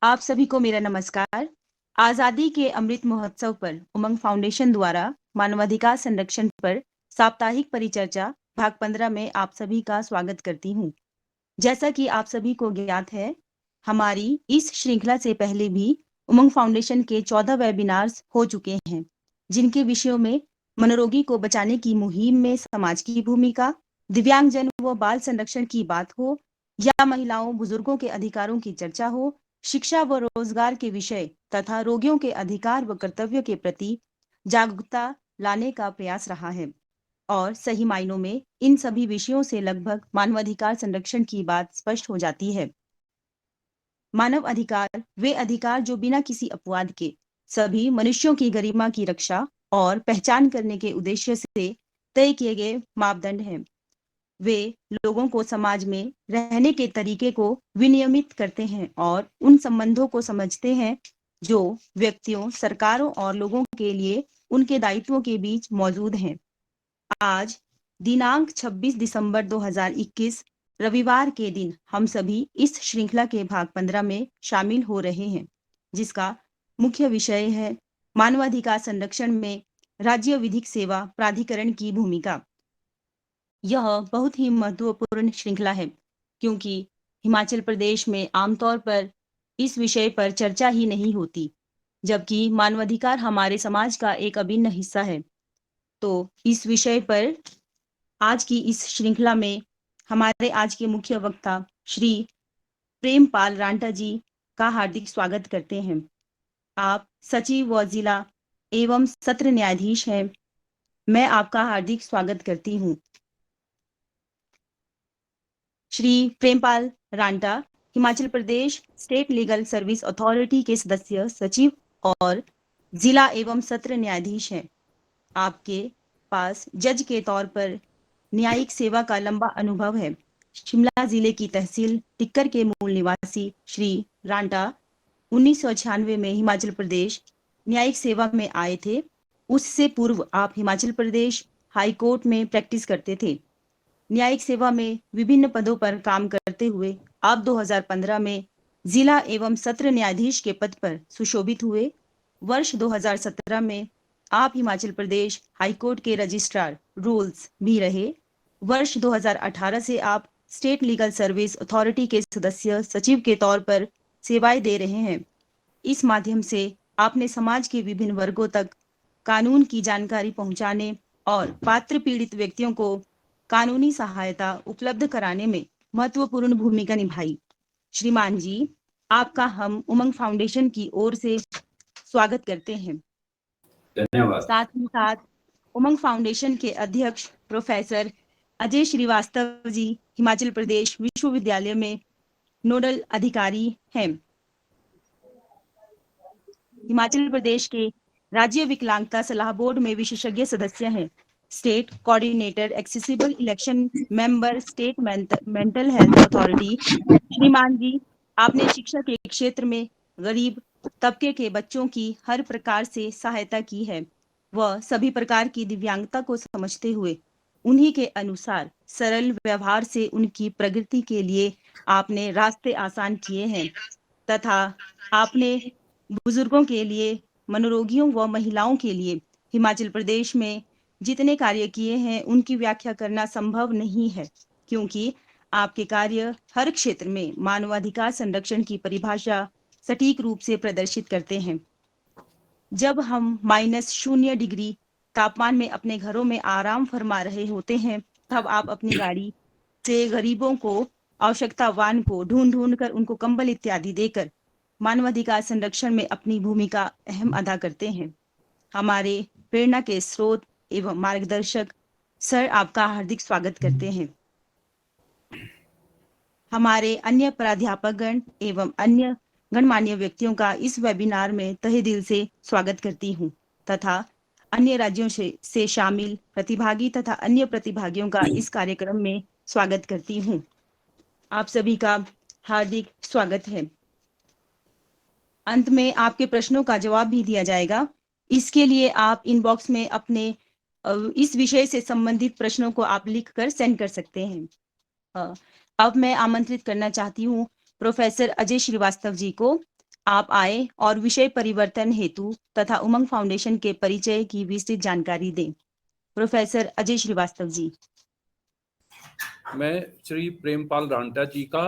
आप सभी को मेरा नमस्कार। आज़ादी के अमृत महोत्सव पर उमंग फाउंडेशन द्वारा मानवाधिकार संरक्षण पर साप्ताहिक परिचर्चा भाग 15 में आप सभी का स्वागत करती हूँ। जैसा कि आप सभी को ज्ञात है, हमारी इस श्रृंखला से पहले भी उमंग फाउंडेशन के 14 वेबिनार्स हो चुके हैं, जिनके विषयों में मनोरोगी को बचाने की मुहिम में समाज की भूमिका, दिव्यांगजन व बाल संरक्षण की बात हो या महिलाओं बुजुर्गों के अधिकारों की चर्चा हो, शिक्षा व रोजगार के विषय तथा रोगियों के अधिकार व कर्तव्य के प्रति जागरूकता लाने का प्रयास रहा है। और सही मायनों में इन सभी विषयों से लगभग मानवाधिकार संरक्षण की बात स्पष्ट हो जाती है। मानव अधिकार वे अधिकार जो बिना किसी अपवाद के सभी मनुष्यों की गरिमा की रक्षा और पहचान करने के उद्देश्य से तय किए गए मापदंड हैं। वे लोगों को समाज में रहने के तरीके को विनियमित करते हैं और उन संबंधों को समझते हैं जो व्यक्तियों, सरकारों और लोगों के लिए उनके दायित्वों के बीच मौजूद हैं। आज दिनांक 26 दिसंबर 2021 रविवार के दिन हम सभी इस श्रृंखला के भाग 15 में शामिल हो रहे हैं, जिसका मुख्य विषय है मानवाधिकार संरक्षण में राज्य विधिक सेवा प्राधिकरण की भूमिका। यह बहुत ही महत्वपूर्ण श्रृंखला है, क्योंकि हिमाचल प्रदेश में आमतौर पर इस विषय पर चर्चा ही नहीं होती, जबकि मानवाधिकार हमारे समाज का एक अभिन्न हिस्सा है। तो इस विषय पर आज की इस श्रृंखला में हमारे आज के मुख्य वक्ता श्री प्रेमपाल रांटा जी का हार्दिक स्वागत करते हैं। आप सचिव व जिला एवं सत्र न्यायाधीश हैं। मैं आपका हार्दिक स्वागत करती हूँ। Shri Prempal Ranta Himachal Pradesh state legal service authority के सदस्य सचिव और जिला एवं सत्र न्यायाधीश हैं। आपके पास जज के तौर पर न्यायिक सेवा का लंबा अनुभव है। शिमला जिले की तहसील टिक्कर के मूल निवासी श्री रांटा 1996 में हिमाचल प्रदेश न्यायिक सेवा में आए थे। उससे पूर्व आप हिमाचल प्रदेश हाई कोर्ट में प्रैक्टिस करते थे। न्यायिक सेवा में विभिन्न पदों पर काम करते हुए आप 2015 में जिला एवं सत्र न्यायाधीश के पद पर सुशोभित हुए। वर्ष 2017 में आप हिमाचल प्रदेश हाईकोर्ट के रजिस्ट्रार रूल्स भी रहे। वर्ष 2018 से आप स्टेट लीगल सर्विस अथॉरिटी के सदस्य सचिव के तौर पर सेवाएं दे रहे हैं। इस माध्यम से आपने समाज के विभिन्न वर्गों तक कानून की जानकारी पहुंचाने और पात्र पीड़ित व्यक्तियों को कानूनी सहायता उपलब्ध कराने में महत्वपूर्ण भूमिका निभाई। श्रीमान जी, आपका हम उमंग फाउंडेशन की ओर से स्वागत करते हैं। धन्यवाद। साथ ही साथ उमंग फाउंडेशन के अध्यक्ष प्रोफेसर अजय श्रीवास्तव जी हिमाचल प्रदेश विश्वविद्यालय में नोडल अधिकारी हैं। हिमाचल प्रदेश के राज्य विकलांगता सलाह बोर्ड में विशेषज्ञ सदस्य हैं। State coordinator accessible election member state mental health authority. श्रीमान जी, आपने शिक्षा के क्षेत्र में गरीब तबके के बच्चों की हर प्रकार से सहायता की है। वह सभी प्रकार की दिव्यांगता को समझते हुए उन्हीं के अनुसार सरल व्यवहार से उनकी प्रगति के लिए आपने रास्ते आसान किए हैं तथा आपने बुजुर्गों के लिए, मनोरोगियों व महिलाओं के लिए हिमाचल प्रदेश में जितने कार्य किए हैं उनकी व्याख्या करना संभव नहीं है, क्योंकि आपके कार्य हर क्षेत्र में मानवाधिकार संरक्षण की परिभाषा सटीक रूप से प्रदर्शित करते हैं। जब हम -0 डिग्री तापमान में अपने घरों में आराम फरमा रहे होते हैं, तब आप अपनी गाड़ी से गरीबों को, आवश्यकतावान को ढूंढ कर उनको कंबल इत्यादि देकर मानवाधिकार संरक्षण में अपनी भूमिका अहम अदा करते हैं। हमारे प्रेरणा के स्रोत एवं मार्गदर्शक सर आपका हार्दिक स्वागत करते हैं। हमारे अन्य प्राध्यापकगण एवं अन्य गणमान्य व्यक्तियों का इस वेबिनार में तहे दिल से स्वागत करती हूँ तथा अन्य राज्यों से शामिल प्रतिभागी तथा अन्य प्रतिभागियों का इस कार्यक्रम में स्वागत करती हूँ। आप सभी का हार्दिक स्वागत है। अंत में आपके प्रश्नों का जवाब भी दिया जाएगा। इसके लिए आप इनबॉक्स में अपने इस विषय से संबंधित प्रश्नों को आप लिख कर सेंड कर सकते हैं। अब मैं आमंत्रित करना चाहती हूँ प्रोफेसर अजय श्रीवास्तव जी को। आप आए और विषय परिवर्तन हेतु तथा उमंग फाउंडेशन के परिचय की विस्तृत जानकारी दें। प्रोफेसर अजय श्रीवास्तव जी। मैं श्री प्रेमपाल रांटा जी का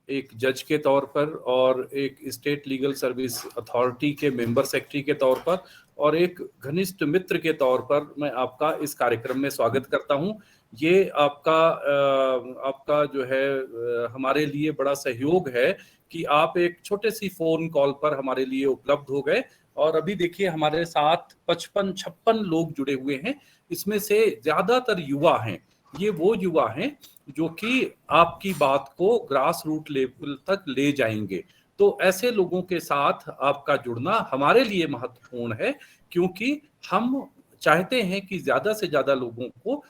एक जज के तौर पर और एक स्टेट लीगल सर्विस अथॉरिटी के मेंबर सेक्रेटरी के तौर पर और एक घनिष्ठ मित्र के तौर पर मैं आपका इस कार्यक्रम में स्वागत करता हूं। ये आपका जो है हमारे लिए बड़ा सहयोग है कि आप एक छोटे सी फोन कॉल पर हमारे लिए उपलब्ध हो गए। और अभी देखिए हमारे साथ 55-56 लोग जुड़े हुए हैं, इसमें से ज्यादातर युवा हैं। ये वो युवा हैं जो कि आपकी बात को ग्रास रूट लेवल तक ले जाएंगे। तो ऐसे लोगों के साथ आपका जुड़ना हमारे लिए महत्वपूर्ण है, क्योंकि हम चाहते हैं कि ज्यादा से ज्यादा लोगों को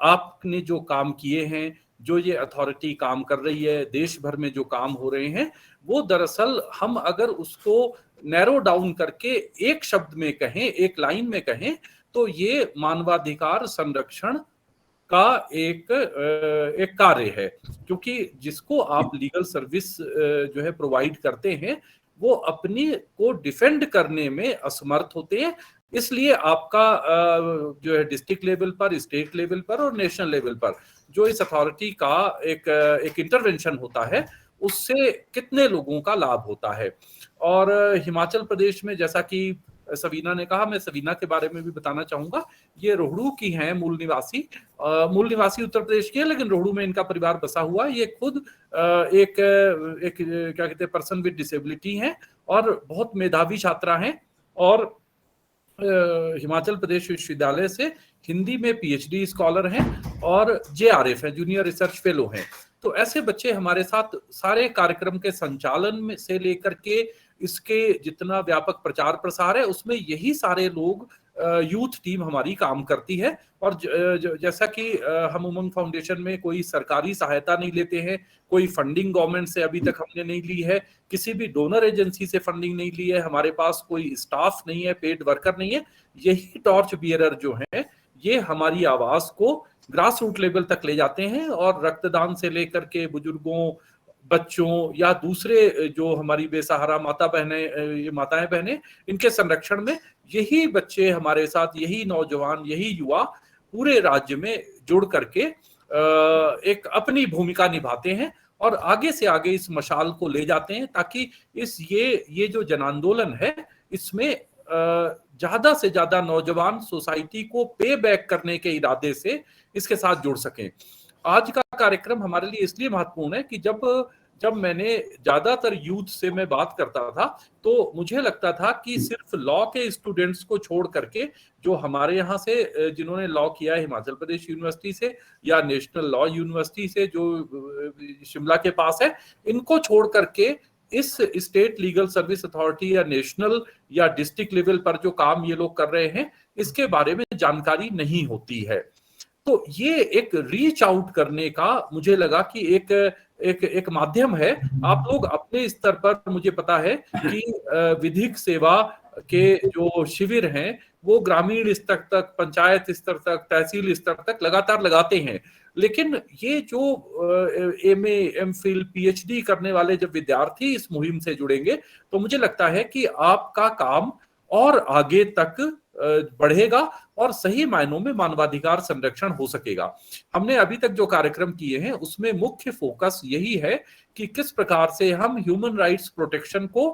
आपने जो काम किए हैं, जो ये अथॉरिटी काम कर रही है, देश भर में जो काम हो रहे हैं, वो दरअसल हम अगर उसको नैरो डाउन करके एक शब्द में कहें, एक लाइन में कहें, तो ये मानवाधिकार संरक्षण का एक कार्य है। क्योंकि जिसको आप लीगल सर्विस जो है प्रोवाइड करते हैं, वो अपनी को डिफेंड करने में असमर्थ होते हैं। इसलिए आपका जो है डिस्ट्रिक्ट लेवल पर, स्टेट लेवल पर और नेशनल लेवल पर जो इस अथॉरिटी का एक इंटरवेंशन होता है, उससे कितने लोगों का लाभ होता है। और हिमाचल प्रदेश में, जैसा कि सवीना ने कहा, मैं सवीना के बारे में भी बताना चाहूंगा। ये रोहड़ू की हैं मूल निवासी उत्तर प्रदेश की है, लेकिन रोहड़ू में इनका परिवार बसा हुआ है। ये खुद एक क्या कहते हैं, पर्सन विद डिसेबिलिटी हैं और बहुत मेधावी छात्रा हैं और हिमाचल प्रदेश विश्वविद्यालय से हिंदी में पीएचडी स्कॉलर हैं और जेआरएफ है, जूनियर रिसर्च फेलो हैं। तो ऐसे बच्चे हमारे साथ सारे कार्यक्रम के संचालन में से लेकर के इसके जितना व्यापक प्रचार प्रसार है, उसमें यही सारे लोग, यूथ टीम हमारी काम करती है। और जैसा कि हम उमंग फाउंडेशन में कोई सरकारी सहायता नहीं लेते हैं, कोई फंडिंग गवर्नमेंट से अभी तक हमने नहीं ली है, किसी भी डोनर एजेंसी से फंडिंग नहीं ली है, हमारे पास कोई स्टाफ नहीं है, पेड वर्कर नहीं है। यही टॉर्च बियरर जो है, ये हमारी आवाज को ग्रास रूट लेवल तक ले जाते हैं और रक्तदान से लेकर के बुजुर्गों, बच्चों या दूसरे जो हमारी बेसहारा माताएं बहनें, इनके संरक्षण में यही बच्चे हमारे साथ, यही नौजवान, यही युवा पूरे राज्य में जुड़ करके एक अपनी भूमिका निभाते हैं और आगे से आगे इस मशाल को ले जाते हैं, ताकि ये जो जन आंदोलन है, इसमें ज्यादा से ज्यादा नौजवान सोसाइटी को पे बैक करने के इरादे से इसके साथ जुड़ सकें। आज का कार्यक्रम हमारे लिए इसलिए महत्वपूर्ण है कि जब मैंने ज्यादातर यूथ से मैं बात करता था, तो मुझे लगता था कि सिर्फ लॉ के स्टूडेंट्स को छोड़ करके, जो हमारे यहाँ से जिन्होंने लॉ किया है हिमाचल प्रदेश यूनिवर्सिटी से या नेशनल लॉ यूनिवर्सिटी से जो शिमला के पास है, इनको छोड़ करके इस स्टेट लीगल सर्विस अथॉरिटी या नेशनल या डिस्ट्रिक्ट लेवल पर जो काम ये लोग कर रहे हैं, इसके बारे में जानकारी नहीं होती है। तो ये एक रीच आउट करने का मुझे लगा कि एक माध्यम है। आप लोग अपने स्तर पर, मुझे पता है कि विधिक सेवा के जो शिविर हैं, वो ग्रामीण स्तर तक, पंचायत स्तर तक, तहसील स्तर तक लगातार लगाते हैं। लेकिन ये जो एमए, एमफिल, पीएचडी करने वाले जब विद्यार्थी इस मुहिम से जुड़ेंगे, तो मुझे लगता है कि आपका काम और आगे तक बढ़ेगा और सही मायनों में मानवाधिकार संरक्षण हो सकेगा। हमने अभी तक जो कार्यक्रम किए हैं, उसमें मुख्य फोकस यही है कि किस प्रकार से हम ह्यूमन राइट्स प्रोटेक्शन को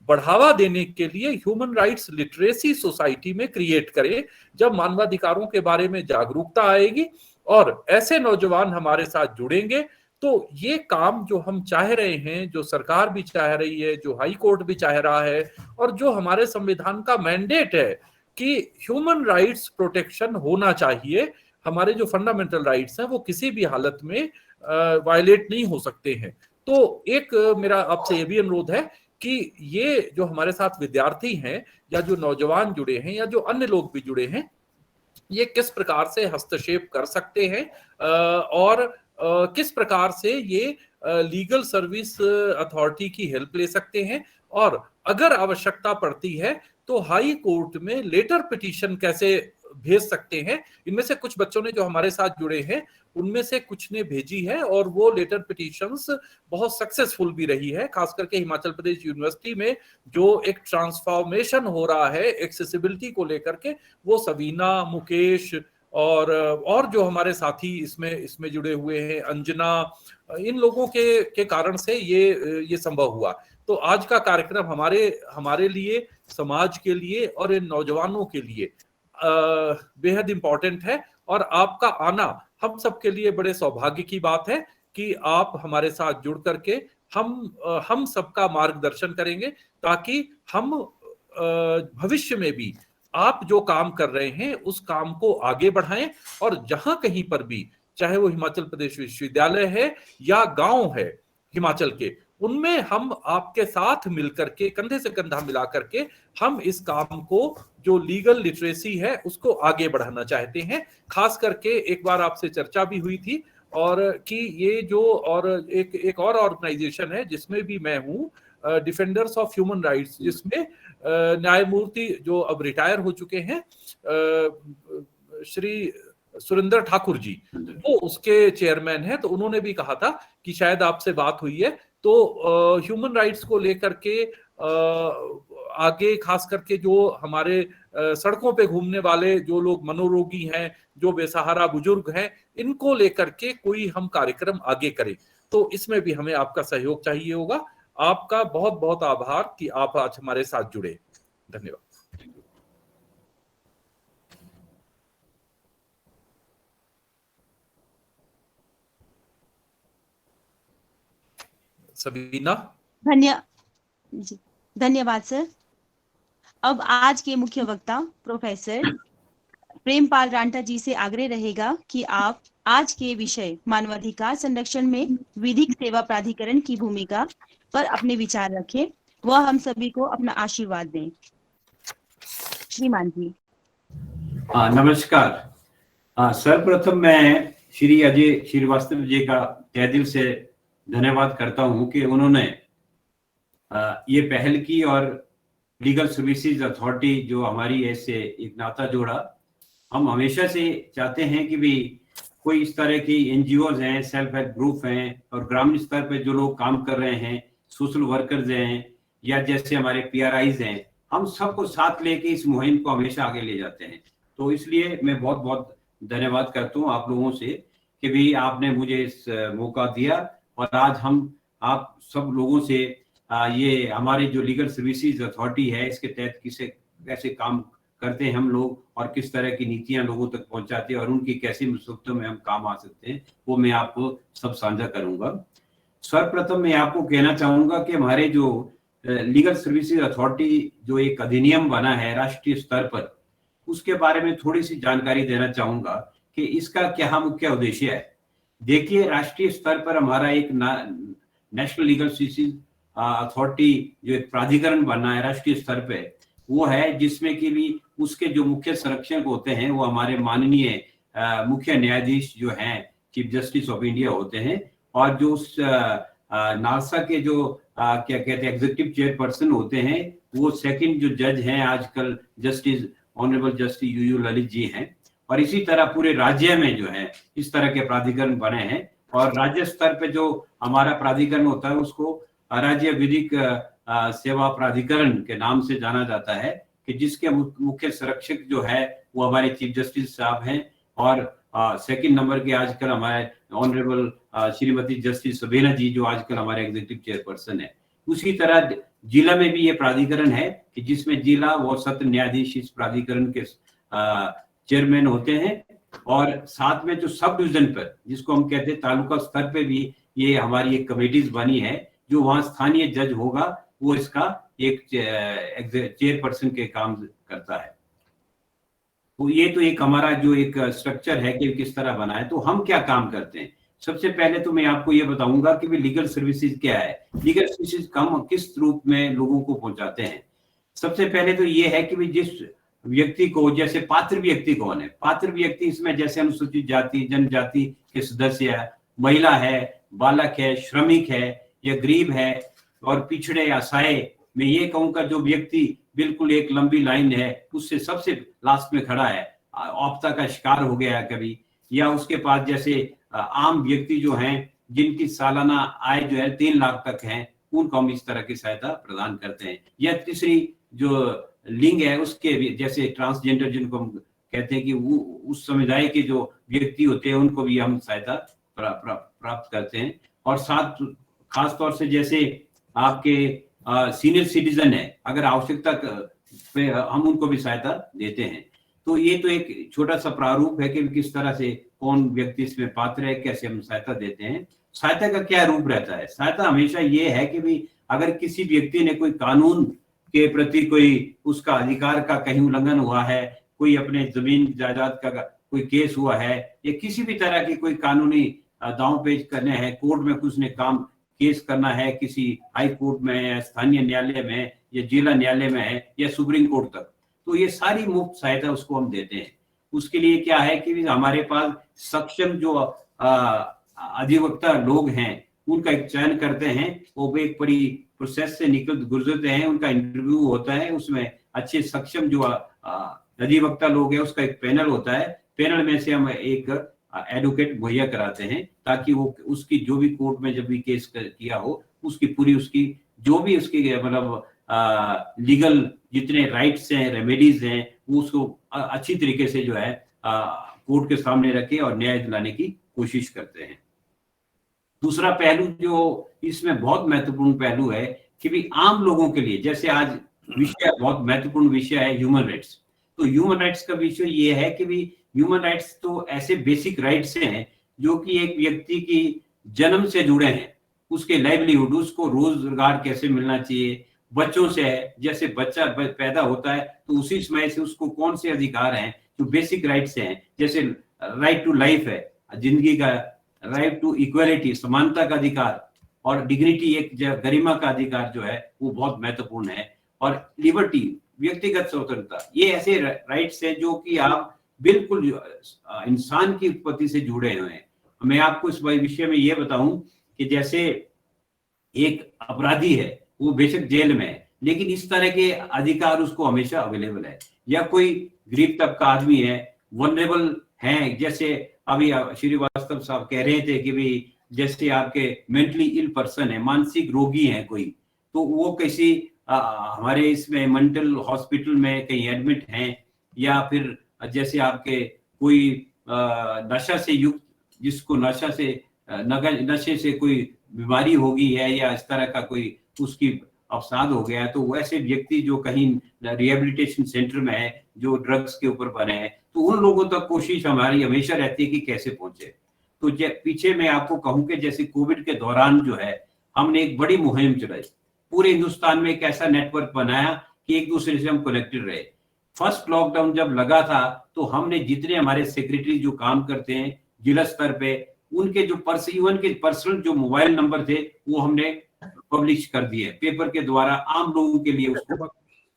बढ़ावा देने के लिए ह्यूमन राइट्स लिटरेसी सोसाइटी में क्रिएट करें। जब मानवाधिकारों के बारे में जागरूकता आएगी और ऐसे नौजवान हमारे साथ जुड़ेंगे, तो ये काम जो हम चाह रहे हैं, जो सरकार भी चाह रही है, जो हाई कोर्ट भी चाह रहा है और जो हमारे संविधान का मैंडेट है कि ह्यूमन राइट्स प्रोटेक्शन होना चाहिए, हमारे जो फंडामेंटल राइट्स हैं वो किसी भी हालत में वायलेट नहीं हो सकते हैं। तो एक मेरा आपसे ये भी अनुरोध है कि ये जो हमारे साथ विद्यार्थी हैं या जो नौजवान जुड़े हैं या जो अन्य लोग भी जुड़े हैं, ये किस प्रकार से हस्तक्षेप कर सकते हैं और किस प्रकार से ये लीगल सर्विस अथॉरिटी की हेल्प ले सकते हैं, और अगर आवश्यकता पड़ती है तो हाई कोर्ट में लेटर पिटीशन कैसे भेज सकते हैं। इनमें से कुछ बच्चों ने जो हमारे साथ जुड़े हैं उनमें से कुछ ने भेजी है और वो लेटर पिटीशंस बहुत सक्सेसफुल भी रही है। खास करके हिमाचल प्रदेश यूनिवर्सिटी में जो एक ट्रांसफॉर्मेशन हो रहा है एक्सेसिबिलिटी को लेकर के, वो सवीना, मुकेश और जो हमारे साथी इसमें जुड़े हुए हैं, अंजना, इन लोगों के कारण से ये संभव हुआ। तो आज का कार्यक्रम हमारे लिए, समाज के लिए और इन नौजवानों के लिए बेहद इंपॉर्टेंट है। और आपका आना हम सबके लिए बड़े सौभाग्य की बात है कि आप हमारे साथ जुड़ करके हम सबका मार्गदर्शन करेंगे, ताकि हम भविष्य में भी आप जो काम कर रहे हैं उस काम को आगे बढ़ाएं। और जहां कहीं पर भी, चाहे वो हिमाचल प्रदेश विश्वविद्यालय है या गांव है हिमाचल के, उनमें हम आपके साथ मिलकर के, कंधे से कंधा मिला करके, हम इस काम को, जो लीगल लिटरेसी है, उसको आगे बढ़ाना चाहते हैं। खास करके एक बार आपसे चर्चा भी हुई थी और कि ये जो और एक और ऑर्गेनाइजेशन है जिसमें भी मैं हूँ, डिफेंडर्स ऑफ ह्यूमन राइट्स, जिसमें न्यायमूर्ति जो अब रिटायर हो चुके हैं, श्री सुरेंद्र ठाकुर जी, वो उसके चेयरमैन हैं। तो उन्होंने भी कहा था कि शायद आपसे बात हुई है, तो ह्यूमन राइट्स को लेकर के आगे, खास करके जो हमारे सड़कों पे घूमने वाले जो लोग मनोरोगी हैं, जो बेसहारा बुजुर्ग हैं, इनको लेकर के कोई हम कार्यक्रम आगे करें। तो इसमें भी हमें आपका सहयोग चाहिए होगा। आपका बहुत बहुत आभार कि आप आज हमारे साथ जुड़े। धन्यवाद। सबीना। धन्यवाद सर। अब आज के मुख्य वक्ता प्रोफेसर प्रेमपाल रांटा जी से आग्रह रहेगा कि आप आज के विषय मानवाधिकार संरक्षण में विधिक सेवा प्राधिकरण की भूमिका पर अपने विचार रखें, वह हम सभी को अपना आशीर्वाद दें। श्रीमान जी। नमस्कार। सर्वप्रथम मैं श्री अजय श्रीवास्तव जी का तहे दिल से धन्यवाद करता हूं कि उन्होंने ये पहल की और लीगल सर्विसेज अथॉरिटी जो हमारी ऐसे एक नाता जोड़ा। हम हमेशा से चाहते हैं कि भी कोई इस तरह की एनजीओज हैं, सेल्फ हेल्प ग्रुप हैं और ग्रामीण स्तर पे जो लोग काम कर रहे हैं, सोशल वर्कर्स हैं या जैसे हमारे पीआरआईज हैं, हम सबको साथ लेके इस मुहिम को हमेशा आगे ले जाते हैं। तो इसलिए मैं बहुत बहुत धन्यवाद करता हूँ आप लोगों से कि भी आपने मुझे इस मौका दिया और आज हम आप सब लोगों से ये हमारे जो लीगल सर्विसेज अथॉरिटी है इसके तहत कैसे काम करते हैं हम लोग और किस तरह की नीतियां लोगों तक पहुंचाते हैं और उनकी कैसी मुसीबतों में हम काम आ सकते हैं, वो मैं आपको सब साझा करूंगा। सर्वप्रथम मैं आपको कहना चाहूंगा कि हमारे जो लीगल सर्विसेज अथॉरिटी जो एक अधिनियम बना है राष्ट्रीय स्तर पर, उसके बारे में थोड़ी सी जानकारी देना चाहूंगा कि इसका क्या मुख्य उद्देश्य है। देखिए, राष्ट्रीय स्तर पर हमारा एक नेशनल लीगल सर्विसेज अथॉरिटी जो एक प्राधिकरण बना है राष्ट्रीय स्तर पे, वो है जिसमें कि भी उसके जो मुख्य संरक्षक होते हैं वो हमारे माननीय मुख्य न्यायाधीश जो हैं, चीफ जस्टिस ऑफ इंडिया होते हैं। और जो उस नालसा के जो क्या कहते हैं एग्जीक्यूटिव चेयरपर्सन होते हैं, वो सेकंड जो जज हैं आजकल justice honourable justice UU Lalit ji हैं। और इसी तरह पूरे राज्य में जो है इस तरह के प्राधिकरण बने हैं। और राज्य स्तर पे जो हमारा प्राधिकरण होता है उसको राज्य विधिक सेवा प्राधिकरण के नाम से जाना जाता है, कि जिसके मुख्य संरक्षक जो है वो हमारे चीफ जस्टिस साहब हैं। और सेकंड नंबर के आजकल हमारे ऑनरेबल श्रीमती जस्टिस सबीना जी जो आजकल हमारे एग्जीक्यूटिव चेयरपर्सन है। उसी तरह जिला में भी ये प्राधिकरण है कि जिसमें जिला व सत्र न्यायाधीश इस प्राधिकरण के चेयरमैन होते हैं। और साथ में जो सब डिवीजन पर, जिसको हम कहते हैं तालुका स्तर पे भी, ये हमारी एक कमेटीज बनी है जो वहाँ स्थानीय जज होगा, वो इसका एक चेयरपर्सन के काम करता है। तो ये तो एक हमारा जो एक स्ट्रक्चर है कि किस तरह बना है। तो हम क्या काम करते हैं, सबसे पहले तो मैं आपको ये बताऊंगा कि भी लीगल सर्विसेज क्या है, लीगल सर्विसेज हम किस रूप में लोगों को पहुंचाते हैं। सबसे पहले तो ये है कि भी जिस व्यक्ति को, जैसे पात्र व्यक्ति कौन है, पात्र व्यक्ति इसमें जैसे अनुसूचित जाति जनजाति के सदस्य है, महिला है, बालक है, श्रमिक है या गरीब है और पिछड़े या असहाय, मैं ये कहूंगा जो व्यक्ति बिल्कुल एक लंबी लाइन है उससे सबसे लास्ट में खड़ा है, औपता का शिकार हो गया है कभी, या उसके पास जैसे आम व्यक्ति जो हैं जिनकी सालाना आय जो है 3 लाख तक है, उनको हम इस तरह की सहायता प्रदान करते हैं। या तीसरी जो लिंग है उसके भी, जैसे ट्रांसजेंडर जिनको हम कहते हैं कि वो उस समुदाय के जो व्यक्ति होते हैं उनको भी हम सहायता प्राप्त करते हैं। और साथ खास तौर से जैसे आपके सीनियर सिटीजन है, अगर आवश्यकता पे हम उनको भी सहायता देते हैं। तो ये तो एक छोटा सा प्रारूप है कि किस तरह से कौन व्यक्ति इसमें पात्र है, कैसे हम सहायता देते हैं। सहायता का क्या रूप रहता है? सहायता हमेशा ये है कि भी अगर किसी व्यक्ति ने कोई कानून के प्रति कोई उसका अधिकार का कहीं उल्लंघन हुआ है, कोई अपने जमीन जायदाद का कोई केस हुआ है, या किसी भी तरह की कोई कानूनी दांव पेच करने हैं, कोर्ट में कुछ ने काम केस करना है, किसी हाई कोर्ट में या स्थानीय न्यायालय में या जिला न्यायालय में है या सुप्रीम कोर्ट तक, तो ये सारी मुफ्त सहायता उसको हम देते हैं। उसके लिए क्या है कि हमारे पास सक्षम जो अधिवक्ता लोग हैं उनका एक चयन करते हैं, वो एक बड़ी प्रोसेस से गुजरते हैं, उनका इंटरव्यू होता है, उसमें अच्छे सक्षम जो अधिवक्ता लोग हैं उसका एक पैनल होता है। पैनल में से हम एक एडवोकेट मुहैया कराते हैं ताकि वो उसकी जो भी कोर्ट में जब भी केस किया हो उसकी पूरी उसकी जो भी उसकी मतलब लीगल जितने राइट्स हैं, रेमेडीज हैं, वो उसको अच्छी तरीके से जो है कोर्ट के सामने रखे और न्याय दिलाने की कोशिश करते हैं। दूसरा पहलू जो इसमें बहुत महत्वपूर्ण पहलू है कि भी आम लोगों के लिए, जैसे आज विषय बहुत महत्वपूर्ण विषय है ह्यूमन राइट्स, तो ह्यूमन राइट्स का विषय ये है कि भी ह्यूमन राइट्स तो ऐसे बेसिक राइट्स हैं जो कि एक व्यक्ति की जन्म से जुड़े हैं, उसके लाइवलीहुड, उसको रोजगार कैसे मिलना चाहिए, बच्चों से है, जैसे बच्चा पैदा होता है तो उसी समय से उसको कौन से अधिकार हैं जो बेसिक राइट्स हैं, जैसे राइट टू लाइफ है, जिंदगी का राइट टू इक्वालिटी, समानता का अधिकार, और डिग्निटी एक गरिमा का अधिकार जो है वो बहुत महत्वपूर्ण है, और लिबर्टी व्यक्तिगत स्वतंत्रता, ये ऐसे राइट्स हैं जो कि आप बिल्कुल इंसान की उत्पत्ति से जुड़े हुए हैं। मैं आपको इस विषय में ये बताऊं कि जैसे एक अपराधी है वो बेशक जेल में है लेकिन इस तरह के अधिकार उसको हमेशा अवेलेबल है, या कोई गरीब तबका आदमी है, वनरेबल है, जैसे अभी श्रीवास्तव साहब कह रहे थे कि भी जैसे आपके मेंटली इल पर्सन है, मानसिक रोगी है कोई, तो वो किसी हमारे इसमें मेंटल हॉस्पिटल में कहीं एडमिट हैं, या फिर जैसे आपके कोई नशा से युक्त, जिसको नशे से कोई बीमारी होगी है या इस तरह का कोई उसकी अवसाद हो गया है, तो वैसे व्यक्ति जो कहीं रिहेबिलिटेशन सेंटर में है, जो ड्रग्स के ऊपर बने हैं, तो उन लोगों तक कोशिश हमारी हमेशा रहती है कि कैसे पहुंचे। तो पीछे मैं आपको कहूं कि जैसे कोविड के दौरान जो है हमने एक बड़ी मुहिम चलाई, पूरे हिंदुस्तान में एक ऐसा नेटवर्क बनाया कि एक दूसरे से हम कनेक्टेड रहे। फर्स्ट लॉकडाउन जब लगा था तो हमने जितने हमारे सेक्रेटरी जो काम करते हैं जिला स्तर पे, उनके जो इवन के पर्सनल जो मोबाइल नंबर थे वो हमने पब्लिश कर दिए पेपर के द्वारा, आम लोगों के लिए उसको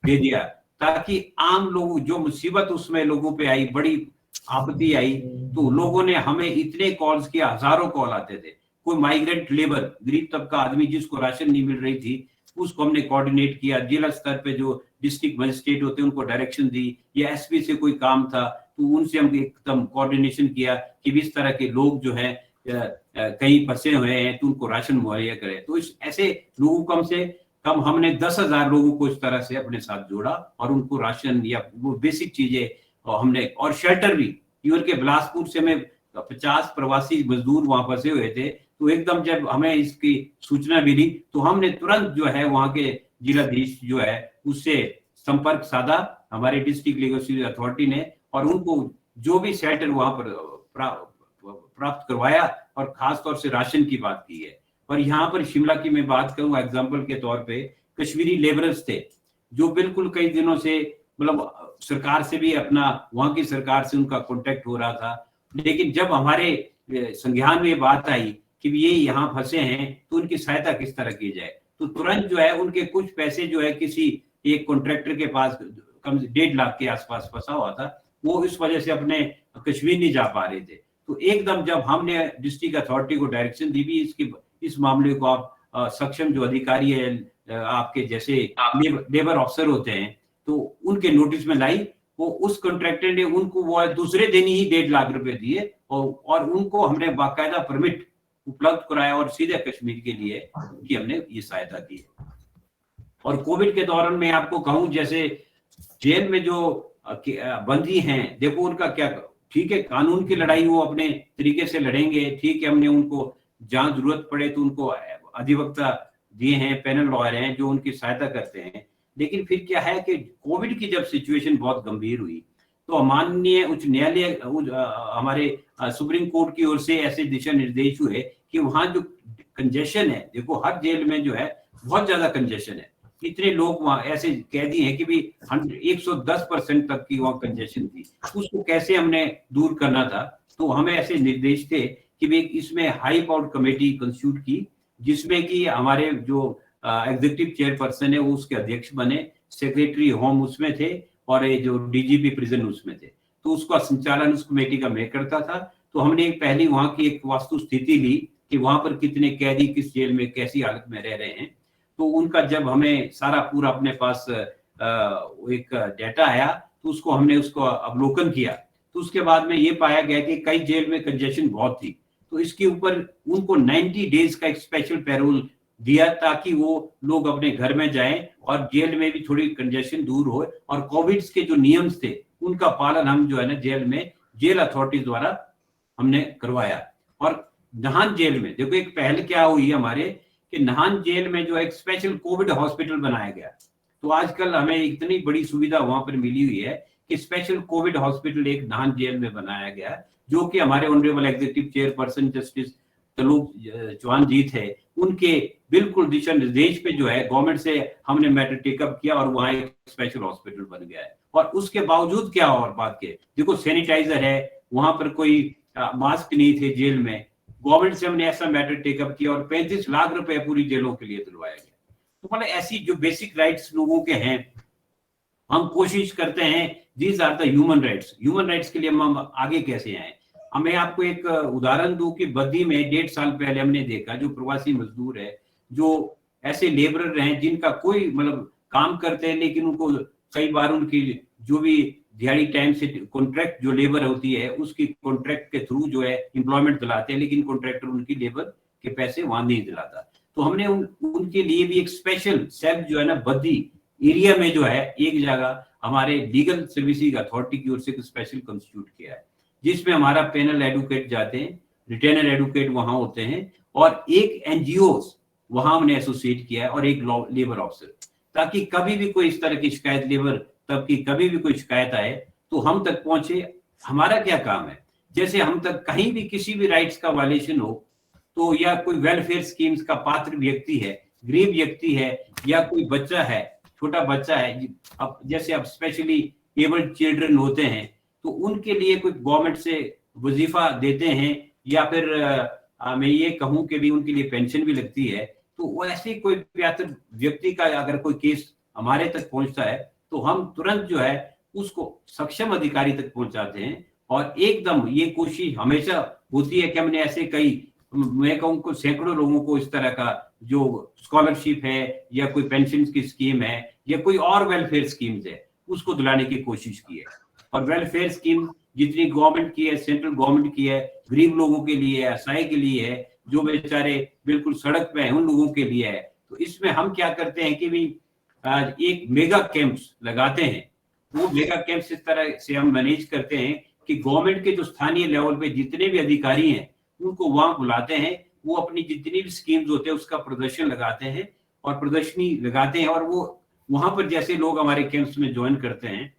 दे दिया, ताकि आम लोग जो मुसीबत उसमें लोगों पे आई, बड़ी आपत्ति आई, तो लोगों ने हमें इतने कॉल्स किया, हजारों कॉल आते थे। कोई माइग्रेंट लेबर, गरीब तबका आदमी जिसको राशन नहीं मिल रही थी, उसको हमने कोऑर्डिनेट किया, जिला स्तर पे जो डिस्ट्रिक्ट मजिस्ट्रेट होते हैं उनको डायरेक्शन दी, या एसपी से कोई काम था तो उनसे हम एकदम कोऑर्डिनेशन किया कि इस तरह के लोग जो है कहीं फंसे हुए हैं तो उनको राशन मुहैया करें। तो इस ऐसे लोगों कम से कम हमने 10,000 लोगों को इस तरह से अपने साथ जोड़ा और उनको राशन या वो बेसिक चीजें हमने, और शेल्टर भी, इवन के बिलासपुर से में 50 प्रवासी मजदूर वहां फंसे हुए थे, तो एकदम जब हमें इसकी सूचना मिली तो हमने तुरंत जो है वहां के जिलाधीश जो है उससे संपर्क साधा, हमारे डिस्ट्रिक्ट लीगल सर्विस अथॉरिटी ने, और उनको जो भी शेल्टर वहां पर प्राप्त करवाया, और खास तौर से राशन की बात की है। और यहाँ पर शिमला की मैं बात करूं एग्जांपल के तौर पे, कश्मीरी लेबरर्स थे जो बिल्कुल कई दिनों से मतलब सरकार से भी अपना, वहां की सरकार से उनका कांटेक्ट हो रहा था, लेकिन जब हमारे संज्ञान में बात आई कि ये यहाँ फंसे हैं तो उनकी सहायता किस तरह की जाए, तो तुरंत जो है उनके कुछ पैसे जो है किसी एक कॉन्ट्रैक्टर के पास कम से 1.5 लाख के आसपास फंसा हुआ था, वो इस वजह से अपने कश्मीर नहीं जा पा रहे थे। तो एकदम जब हमने डिस्ट्रिक्ट अथॉरिटी को डायरेक्शन दी भी इस मामले को आप सक्षम जो अधिकारी है आपके जैसे लेबर ऑफिसर होते हैं तो उनके नोटिस में लाई, वो उस कॉन्ट्रैक्टर ने उनको वो दूसरे दिन ही 1.5 लाख रुपए दिए और उनको हमने बाकायदा परमिट उपलब्ध कराया और सीधे कश्मीर के लिए कि हमने ये सहायता की। और कोविड के दौरान मैं आपको कहूं, जैसे जेल में जो बंदी हैं, देखो उनका क्या, ठीक है कानून की लड़ाई वो अपने तरीके से लड़ेंगे, ठीक है, हमने उनको जहां जरूरत पड़े तो उनको अधिवक्ता दिए हैं, पैनल लॉयर हैं जो उनकी सहायता करते हैं। लेकिन फिर क्या है कि कोविड की जब सिचुएशन बहुत गंभीर हुई तो माननीय उच्च न्यायालय हमारे सुप्रीम कोर्ट की ओर से ऐसे दिशा निर्देश हुए कि वहां जो कंजेशन है, देखो हर जेल में जो है बहुत ज्यादा कंजेशन है, इतने लोग वहां ऐसे कैदी हैं कि भी 110% तक की वहां कंजेशन थी, उसको कैसे हमने दूर करना था। तो हमें ऐसे निर्देश थे कि भी इसमें हाई पावर कमेटी कंस्टिट्यूट की, जिसमें कि हमारे जो एग्जीक्यूटिव चेयरपर्सन है वो उसके अध्यक्ष बने, सेक्रेटरी होम उसमें थे और ये जो डीजीपी प्रिजन उसमें थे। तो उसका संचालन उस कमेटी का मैं करता था। तो हमने एक पहली वहां की एक वास्तु स्थिति ली कि वहां पर कितने कैदी किस जेल में कैसी हालत में रह रहे हैं। तो उनका जब हमें सारा पूरा अपने पास एक डेटा आया तो उसको हमने उसको अवलोकन किया, तो उसके बाद में ये पाया गया कि कई जेल में कंजेशन बहुत थी। तो इसके ऊपर उनको 90 डेज का एक स्पेशल पैरोल दिया ताकि वो लोग अपने घर में जाएं और जेल में भी थोड़ी कंजेशन दूर हो, और कोविड के जो नियम थे उनका पालन हम जो है ना जेल में जेल अथॉरिटी द्वारा हमने करवाया। और नाहन जेल में देखो एक पहल क्या हुई हमारे कि नाहन जेल में जो एक स्पेशल कोविड हॉस्पिटल बनाया गया। तो आजकल हमें इतनी बड़ी सुविधा वहां पर मिली हुई है कि स्पेशल कोविड हॉस्पिटल एक नाहन जेल में बनाया गया, जो कि हमारे ऑनरेबल एग्जीक्यूटिव चेयरपर्सन जस्टिस तलूक चौहान जी थे, उनके बिल्कुल दिशा निर्देश पे जो है गवर्नमेंट से हमने मैटर टेकअप किया और वहां एक स्पेशल हॉस्पिटल बन गया है। और उसके बावजूद क्या और बात के देखो सैनिटाइजर है, वहां पर कोई मास्क नहीं थे जेल में, गवर्नमेंट से हमने ऐसा मैटर टेकअप किया और 35 लाख रुपए पूरी जेलों के लिए दिलवाया गया। तो मतलब ऐसी जो बेसिक राइट्स लोगों के हैं हम कोशिश करते हैं, these are the human rights. Human rights के लिए हम आगे कैसे आए। मैं आपको एक उदाहरण दूं कि बद्दी में 1.5 साल पहले हमने देखा जो प्रवासी मजदूर है, जो ऐसे लेबरर हैं जिनका कोई मतलब काम करते हैं लेकिन उनको कई बार उनकी जो भी दिहाड़ी टाइम से कॉन्ट्रैक्ट जो लेबर होती है उसकी कॉन्ट्रैक्ट के थ्रू जो है एम्प्लॉयमेंट दिलाते हैं, लेकिन कॉन्ट्रैक्टर उनकी लेबर के पैसे वहां नहीं दिलाता। तो हमने उनके लिए भी एक स्पेशल सेल जो है ना बद्दी एरिया में जो है एक जगह हमारे लीगल सर्विसेज अथॉरिटी की ओर से एक स्पेशल कंस्टिट्यूट किया है, जिसमें हमारा पैनल एडवोकेट जाते हैं, रिटेनर एडवोकेट वहां होते हैं और एक एनजीओ वहां हमने एसोसिएट किया है और एक लेबर ऑफिसर, ताकि कभी भी कोई इस तरह की शिकायत लेबर तब की कभी भी कोई शिकायत आए तो हम तक पहुंचे। हमारा क्या काम है, जैसे हम तक कहीं भी किसी भी राइट्स का वायलेशन हो तो, या कोई वेलफेयर स्कीम्स का पात्र व्यक्ति है, गरीब व्यक्ति है, या कोई बच्चा है, छोटा बच्चा है, अब जैसे अब स्पेशली एबल्ड चिल्ड्रन होते हैं तो उनके लिए कोई गवर्नमेंट से वजीफा देते हैं, या फिर मैं ये कहूं कि भी उनके लिए पेंशन भी लगती है। तो वो ऐसे कोई पात्र व्यक्ति का अगर कोई केस हमारे तक पहुंचता है तो हम तुरंत जो है उसको सक्षम अधिकारी तक पहुंचाते हैं। और एकदम ये कोशिश हमेशा होती है कि हमने ऐसे कई, मैं कहूँ सैकड़ों लोगों को इस तरह का जो स्कॉलरशिप है या कोई पेंशन की स्कीम है या कोई और वेलफेयर स्कीम्स है उसको दिलाने की कोशिश की है। और वेलफेयर स्कीम जितनी गवर्नमेंट की है, सेंट्रल गवर्नमेंट की है, गरीब लोगों के लिए है, असहाय के लिए है, जो बेचारे बिल्कुल सड़क पे हैं उन लोगों के लिए है। तो इसमें हम क्या करते हैं कि भी एक मेगा कैंप्स लगाते हैं। वो मेगा कैंप्स इस तरह से हम मैनेज करते हैं कि गवर्नमेंट के जो स्थानीय लेवल पे जितने भी अधिकारी हैं उनको वहां बुलाते हैं, वो अपनी जितनी भी स्कीम्स होते हैं उसका प्रदर्शन लगाते हैं और प्रदर्शनी लगाते हैं। और वो वहां पर जैसे लोग हमारे कैंप्स में ज्वाइन करते हैं,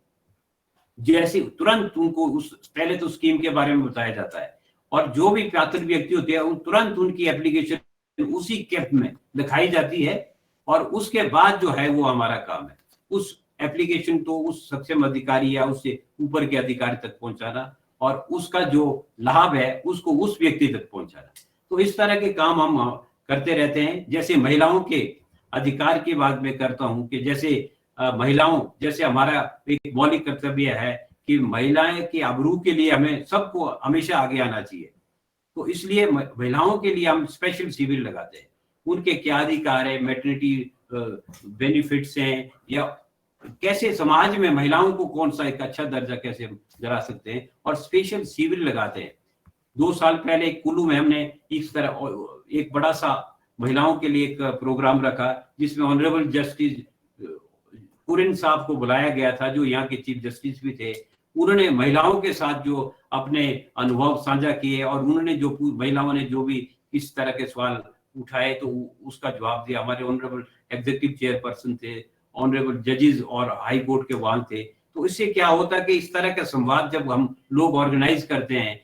जैसे तुरंत उनको उस पहले तो स्कीम के बारे में बताया जाता है और जो भी पात्र व्यक्ति होते हैं तुरंत उनकी एप्लीकेशन उसी कैंप में दिखाई जाती है। और उसके बाद जो है वो हमारा काम है उस एप्लीकेशन तो उस सक्षम अधिकारी या उससे ऊपर के अधिकारी तक पहुंचाना और उसका जो लाभ है उसको उस व्यक्ति तक पहुंचाना। तो इस तरह के काम हम करते रहते हैं। जैसे महिलाओं के अधिकार की बात मैं करता हूं कि जैसे महिलाओं, जैसे हमारा एक मौलिक कर्तव्य है कि महिलाएं की आबरू के लिए हमें सबको हमेशा आगे आना चाहिए। तो इसलिए महिलाओं के लिए हम स्पेशल शिविर लगाते हैं, उनके क्या अधिकार है, मैटरनिटी बेनिफिट्स हैं या कैसे समाज में महिलाओं को कौन सा एक अच्छा दर्जा कैसे दिला सकते हैं, और स्पेशल शिविर लगाते हैं। 2 साल पहले कुल्लू में हमने इस तरह एक बड़ा सा महिलाओं के लिए एक प्रोग्राम रखा, जिसमें ऑनरेबल जस्टिस कुरिन साहब को बुलाया गया था, जो यहाँ के चीफ जस्टिस भी थे। उन्होंने महिलाओं के साथ जो अपने अनुभव साझा किए, और उन्होंने जो महिलाओं ने जो भी इस तरह के सवाल उठाए तो उसका जवाब दिया। हमारे ऑनरेबल एग्जीक्यूटिव चेयरपर्सन थे, ऑनरेबल जजेस और हाई कोर्ट के वहां थे। तो इससे क्या होता है कि इस तरह का संवाद जब हम लोग ऑर्गेनाइज करते हैं,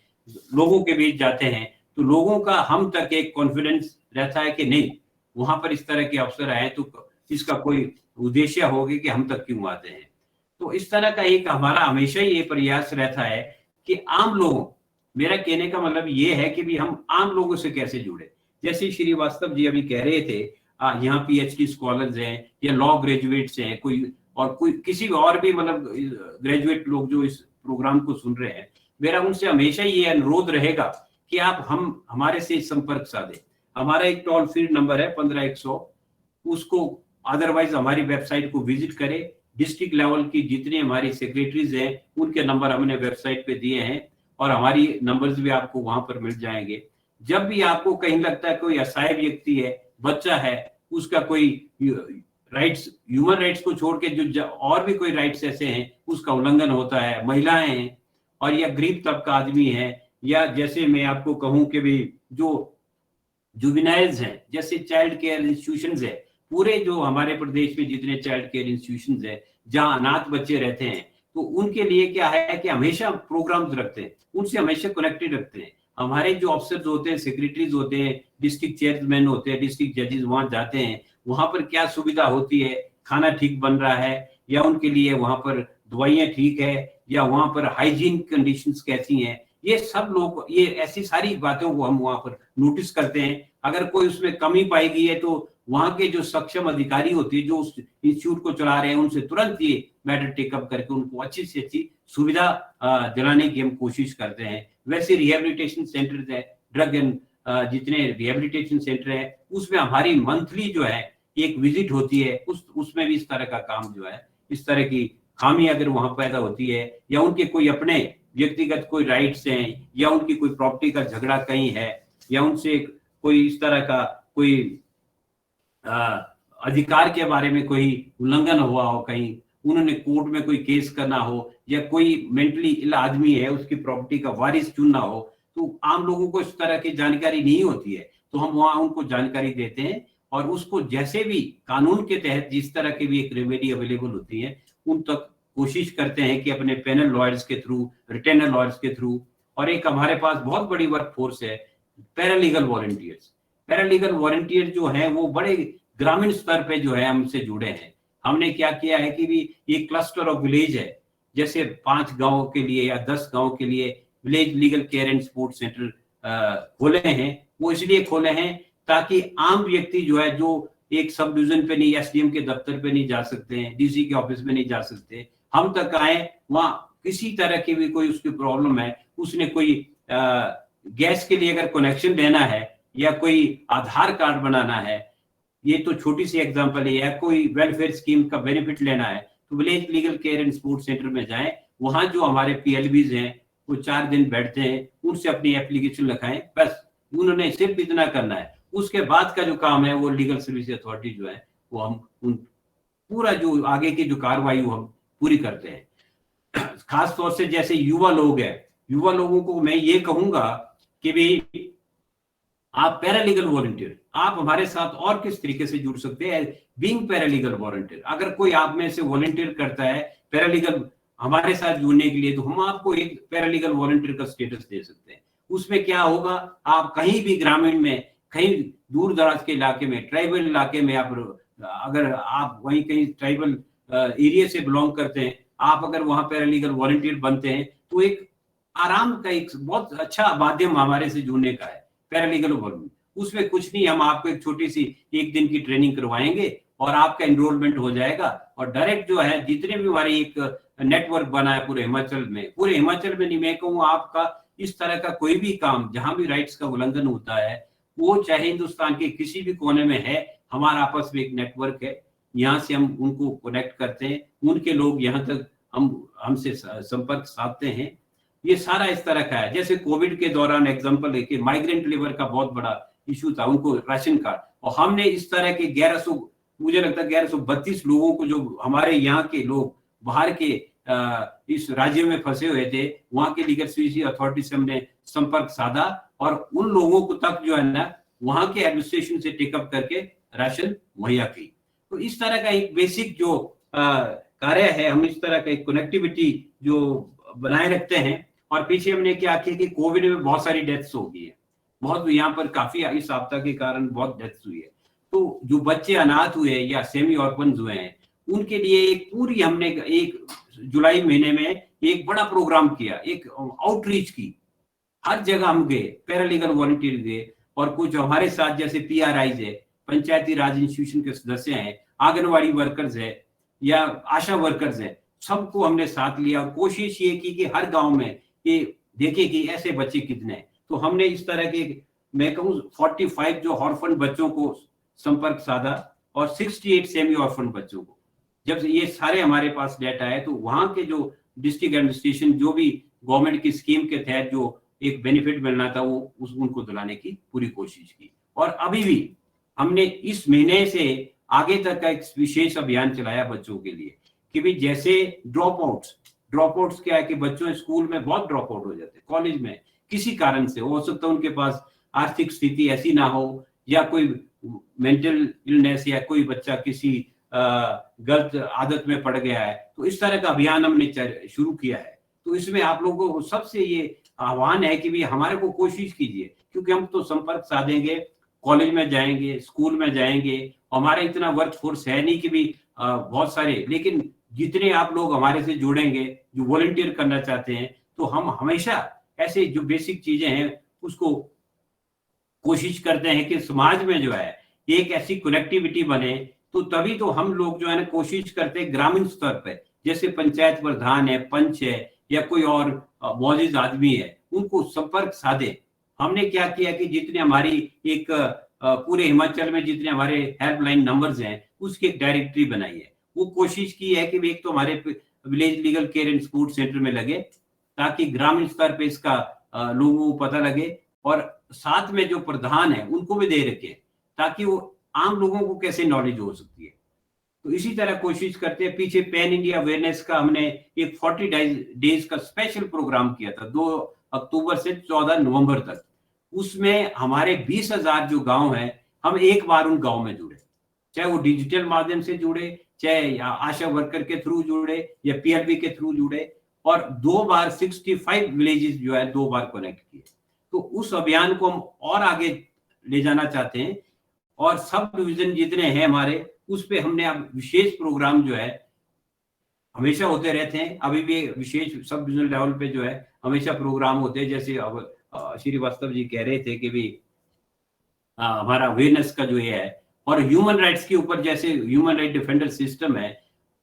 लोगों के बीच जाते हैं, तो लोगों का हम तक एक कॉन्फिडेंस रहता है कि नहीं, वहां पर इस तरह के अवसर आए तो इसका कोई उद्देश्य होगी कि हम तक क्यों आते हैं। तो इस तरह का एक हमारा हमेशा ही ये प्रयास रहता है कि आम लोगों, मेरा कहने का मतलब ये है कि भी हम आम लोगों से कैसे जुड़े। जैसे श्रीवास्तव जी अभी कह रहे थे, यहाँ पीएचडी स्कॉलर्स हैं या लॉ ग्रेजुएट्स हैं, कोई किसी और भी मतलब ग्रेजुएट लोग जो इस प्रोग्राम को सुन रहे हैं, मेरा उनसे हमेशा ये अनुरोध रहेगा कि आप हमारे से संपर्क साधे। हमारा एक टोल फ्री नंबर है 15100, उसको अदरवाइज हमारी वेबसाइट को विजिट करें। डिस्ट्रिक्ट लेवल की जितनी हमारी सेक्रेटरीज हैं उनके नंबर हमने वेबसाइट पे दिए हैं, और हमारी नंबर्स भी आपको वहां पर मिल जाएंगे। जब भी आपको कहीं लगता है कोई असहाय व्यक्ति है, बच्चा है, उसका कोई राइट्स, ह्यूमन राइट्स को छोड़ के जो और भी कोई राइट्स ऐसे हैं उसका उल्लंघन होता है, महिलाएं हैं और या गरीब तबका आदमी है, या जैसे मैं आपको कहूं कि भी जो जुवेनाइल्स हैं, जैसे चाइल्ड केयर इंस्टीट्यूशंस है, पूरे जो हमारे प्रदेश में जितने चाइल्ड केयर इंस्टीट्यूशंस है जहां अनाथ बच्चे रहते हैं, तो उनके लिए क्या है कि हमेशा प्रोग्राम्स रखते हैं, उनसे हमेशा कनेक्टेड रखते हैं। हमारे जो ऑफिसर्स होते हैं, सेक्रेटरीज होते हैं, डिस्ट्रिक्ट चेयरमैन होते हैं, डिस्ट्रिक्ट जजेस वहां जाते हैं, वहां पर क्या सुविधा होती है, खाना ठीक बन रहा है या उनके लिए वहां पर दवाइयां ठीक है, या वहां पर हाइजीन कंडीशंस कैसी हैं, ये सब लोग, ये ऐसी सारी बातों को हम वहां पर नोटिस करते हैं। अगर कोई उसमें कमी पाई गई है तो वहां के जो सक्षम अधिकारी होती है जो उस इंस्टीट्यूट को चला रहे हैं, उनसे तुरंत ये मैटर टेकअप करके उनको अच्छी से अच्छी सुविधा दिलाने की हम कोशिश करते हैं। वैसे रिहेबिलिटेशन सेंटर है, ड्रग एंड जितने रिहेबिलिटेशन सेंटर है, उसमें हमारी मंथली जो है एक विजिट होती है, उसमें भी इस तरह का काम जो है, इस तरह की खामी अगर वहां पैदा होती है, या उनके कोई अपने व्यक्तिगत कोई राइट्स हैं, या उनकी कोई प्रॉपर्टी का झगड़ा कहीं है, या उनसे कोई इस तरह का कोई अधिकार के बारे में कोई उल्लंघन हुआ हो, कहीं उन्होंने कोर्ट में कोई केस करना हो, या कोई मेंटली इल आदमी है उसकी प्रॉपर्टी का वारिस चुनना हो, तो आम लोगों को इस तरह की जानकारी नहीं होती है, तो हम वहां उनको जानकारी देते हैं, और उसको जैसे भी कानून के तहत जिस तरह की भी एक रेमेडी अवेलेबल होती है उन तक कोशिश करते हैं कि अपने पैनल लॉयर्स के थ्रू, रिटेनर लॉयर्स के थ्रू, और एक हमारे पास बहुत बड़ी वर्क फोर्स है पैरालीगल वॉलंटियर्स। पैरालीगल वॉलंटियर जो है वो बड़े ग्रामीण स्तर पे जो है हमसे जुड़े हैं। हमने क्या किया है कि भी ये क्लस्टर ऑफ विलेज है, जैसे 5 गांव के लिए या 10 गांव के लिए village legal care and support centre खोले हैं। वो इसलिए खोले हैं ताकि आम व्यक्ति जो है, जो एक सब डिवीजन पे नहीं, एसडीएम के दफ्तर पे नहीं जा सकते हैं, डीसी के ऑफिस में नहीं जा सकते, हम तक आए, वहां किसी तरह की भी कोई उसकी प्रॉब्लम है, उसने कोई गैस के लिए अगर कनेक्शन लेना है या कोई आधार कार्ड बनाना है, ये तो छोटी सी एग्जांपल है, या कोई वेलफेयर स्कीम का बेनिफिट लेना है, तो village legal care and support centre में जाएं। वहां जो हमारे पीएलबीज हैं वो 4 दिन बैठते हैं, उनसे अपनी एप्लीकेशन लिखाएं, बस उन्होंने सिर्फ इतना करना है। उसके बाद का जो काम है वो लीगल सर्विस अथॉरिटी जो है वो हम पूरा जो आगे की जो कार्रवाई हम पूरी करते हैं। खास तौर से जैसे युवा लोग हैं, युवा लोगों को मैं ये कहूंगा कि भी आप पैरालीगल वॉलंटियर, आप हमारे साथ और किस तरीके से जुड़ सकते हैं बीइंग पैरालीगल वॉलंटियर। अगर कोई आप में से वॉलंटियर करता है पैरालीगल हमारे साथ जुड़ने के लिए, तो हम आपको एक पैरालीगल वॉलंटियर का स्टेटस दे सकते हैं। उसमें क्या होगा, आप कहीं भी ग्रामीण में, कहीं दूर दराज के इलाके में, ट्राइबल इलाके में, आप अगर आप वहीं कहीं ट्राइबल एरिया से बिलोंग करते हैं, आप अगर वहां पैरालीगल वॉलंटियर बनते हैं तो एक आराम का एक बहुत अच्छा माध्यम हमारे से जुड़ने का है पैरालीगल वॉलंटियर। उसमें कुछ नहीं, हम आपको एक छोटी सी 1 दिन की ट्रेनिंग करवाएंगे और आपका एनरोलमेंट हो जाएगा, और डायरेक्ट जो है जितने भी हमारे एक नेटवर्क बना है पूरे हिमाचल में नहीं, मैं कहूँ आपका इस तरह का कोई भी काम जहां भी राइट्स का उल्लंघन होता है, वो चाहे हिंदुस्तान के किसी भी कोने में है, हमारा आपस में एक नेटवर्क है। यहाँ से हम उनको कनेक्ट करते हैं, उनके लोग यहाँ तक हमसे संपर्क साधते हैं। ये सारा इस तरह का है। जैसे कोविड के दौरान एग्जांपल है कि माइग्रेंट लेबर का बहुत बड़ा इशू था, उनको राशन कार्ड, और हमने इस तरह के 1100, मुझे लगता है 1132 लोगों को, जो हमारे यहाँ के लोग बाहर के इस राज्य में फंसे हुए थे, वहां के लीगल सर्विस अथॉरिटी से हमने संपर्क साधा और उन लोगों को तक जो है ना वहां के एडमिनिस्ट्रेशन से टेकअप करके राशन मुहैया की। तो इस तरह का एक बेसिक जो कार्य है, हम इस तरह का एक कनेक्टिविटी जो बनाए रखते हैं। और पीछे हमने क्या किया कि कोविड में बहुत सारी डेथ्स हो गई है, बहुत यहाँ पर काफी इस आपदा के कारण बहुत डेथ्स हुई है। तो जो बच्चे अनाथ हुए या सेमी ऑर्फन्स हुए हैं, उनके लिए एक पूरी हमने एक जुलाई महीने में एक बड़ा प्रोग्राम किया, एक आउटरीच की। हर जगह हम गए, पैरालीगल वॉलंटियर गए, और कुछ हमारे साथ जैसे PRIs है, पंचायती राज इंस्टीट्यूशन के सदस्य हैं, आंगनवाड़ी वर्कर्स है या आशा वर्कर्स है, सबको हमने साथ लिया और कोशिश ये की कि हर गांव में ये देखे कि ऐसे बच्चे कितने हैं। तो हमने इस तरह के, मैं कहूँ 45 जो ऑर्फन बच्चों को संपर्क साधा और 68 सेमी ऑर्फन बच्चों को। जब ये सारे हमारे पास डेटा है तो वहां के जो डिस्ट्रिक्ट एडमिनिस्ट्रेशन जो भी गवर्नमेंट की स्कीम के तहत जो एक बेनिफिट मिलना था वो उनको दिलाने की पूरी कोशिश की। और अभी भी हमने इस महीने से आगे तक का एक विशेष अभियान चलाया बच्चों के लिए कि भी जैसे ड्रॉप आउट्स क्या है कि बच्चों स्कूल में बहुत ड्रॉप आउट हो जाते हैं, कॉलेज में किसी कारण से, हो सकता है उनके पास आर्थिक स्थिति ऐसी ना हो या कोई मेंटल इलनेस या कोई बच्चा किसी गलत आदत में पड़ गया है। तो इस तरह का अभियान हमने शुरू किया है। तो इसमें आप लोगों को सबसे ये आह्वान है कि भी हमारे को कोशिश कीजिए, क्योंकि हम तो संपर्क साधेंगे, कॉलेज में जाएंगे, स्कूल में जाएंगे, हमारा इतना वर्क फोर्स है नहीं कि भी बहुत सारे, लेकिन जितने आप लोग हमारे से जुड़ेंगे जो वॉलंटियर करना चाहते हैं, तो हम हमेशा ऐसे जो बेसिक चीजें हैं उसको कोशिश करते हैं कि समाज में जो है एक ऐसी कनेक्टिविटी बने। तो तभी तो हम लोग जो है ना कोशिश करते हैं ग्रामीण स्तर पे, जैसे पंचायत प्रधान है, पंच है या कोई और मौजूद आदमी है, उनको संपर्क साधे। हमने क्या किया कि जितने हमारी एक पूरे हिमाचल में जितने हमारे हेल्पलाइन नंबर्स हैं उसकी एक डायरेक्टरी बनाई है। वो कोशिश की है कि एक तो हमारे village legal care and support centre में लगे ताकि ग्रामीण स्तर पे इसका लोगों को पता लगे, और साथ में जो प्रधान है उनको भी दे रखे ताकि वो आम लोगों को कैसे नॉलेज हो सकती है। तो इसी तरह कोशिश करते हैं। पीछे पैन इंडिया अवेयरनेस का हमने एक 40 डेज का स्पेशल प्रोग्राम किया था 2 अक्टूबर से 14 नवंबर तक। उसमें हमारे 20,000 जो गांव हैं, हम एक बार उन गांव में जुड़े, चाहे वो डिजिटल माध्यम से जुड़े, चाहे आशा वर्कर के थ्रू जुड़े या PRB के थ्रू जुड़े, और 2 बार 65 विलेजेस जो है 2 बार कनेक्ट किए। तो उस अभियान को हम और आगे ले जाना चाहते हैं, और सब डिवीजन जितने हैं हमारे उस पे हमने अब विशेष प्रोग्राम जो है हमेशा होते रहते हैं। अभी भी विशेष सब डिविजनल लेवल पे जो है हमेशा प्रोग्राम होते हैं। जैसे अब श्रीवास्तव जी कह रहे थे कि भी हमारा अवेयरनेस का जो है, और ह्यूमन राइट्स के ऊपर जैसे ह्यूमन राइट डिफेंडर सिस्टम है,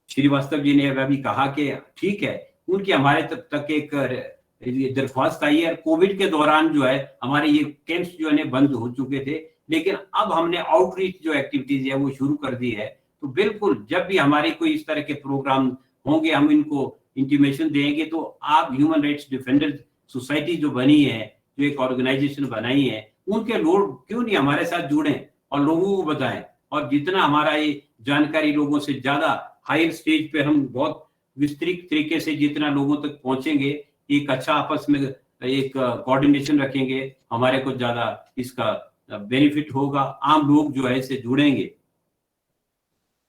श्रीवास्तव जी ने अभी कहा कि ठीक है, उनकी हमारे तक एक दरख्वास्त आई है। कोविड के दौरान जो है हमारे ये कैंप्स जो है बंद हो चुके थे, लेकिन अब हमने आउटरीच जो एक्टिविटीज है वो शुरू कर दी है। तो बिल्कुल जब भी हमारे कोई इस तरह के प्रोग्राम होंगे हम इनको इंटीमेशन देंगे। तो आप ह्यूमन राइट्स डिफेंडर सोसाइटी जो बनी है, जो एक ऑर्गेनाइजेशन बनाई है, उनके लोग क्यों नहीं हमारे साथ जुड़े और लोगों को बताएं। और जितना हमारा ये जानकारी लोगों से ज्यादा हायर स्टेज पे हम बहुत विस्तृत तरीके से जितना लोगों तक पहुंचेंगे, एक अच्छा आपस में एक कोऑर्डिनेशन रखेंगे, हमारे को ज्यादा इसका बेनिफिट होगा, आम लोग जो है इससे जुड़ेंगे।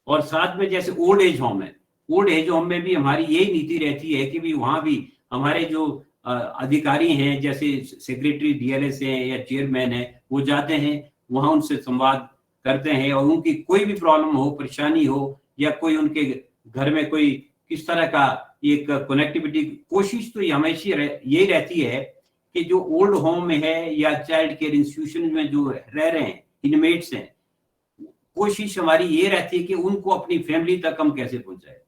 और साथ में जैसे ओल्ड एज होम है, ओल्ड एज होम में भी हमारी यही नीति रहती है कि भी वहां भी हमारे जो अधिकारी हैं, जैसे सेक्रेटरी DLS हैं या चेयरमैन है, वो जाते हैं वहां, उनसे संवाद करते हैं, और उनकी कोई भी प्रॉब्लम हो, परेशानी हो, या कोई उनके घर में कोई किस तरह का एक कनेक्टिविटी, कोशिश तो हमेशा यही रहती है कि जो ओल्ड होम में है या चाइल्ड केयर इंस्टीट्यूशन में जो रह रहे हैं इनमेट्स हैं, कोशिश हमारी ये रहती है कि उनको अपनी फैमिली तक हम कैसे पहुंचाए,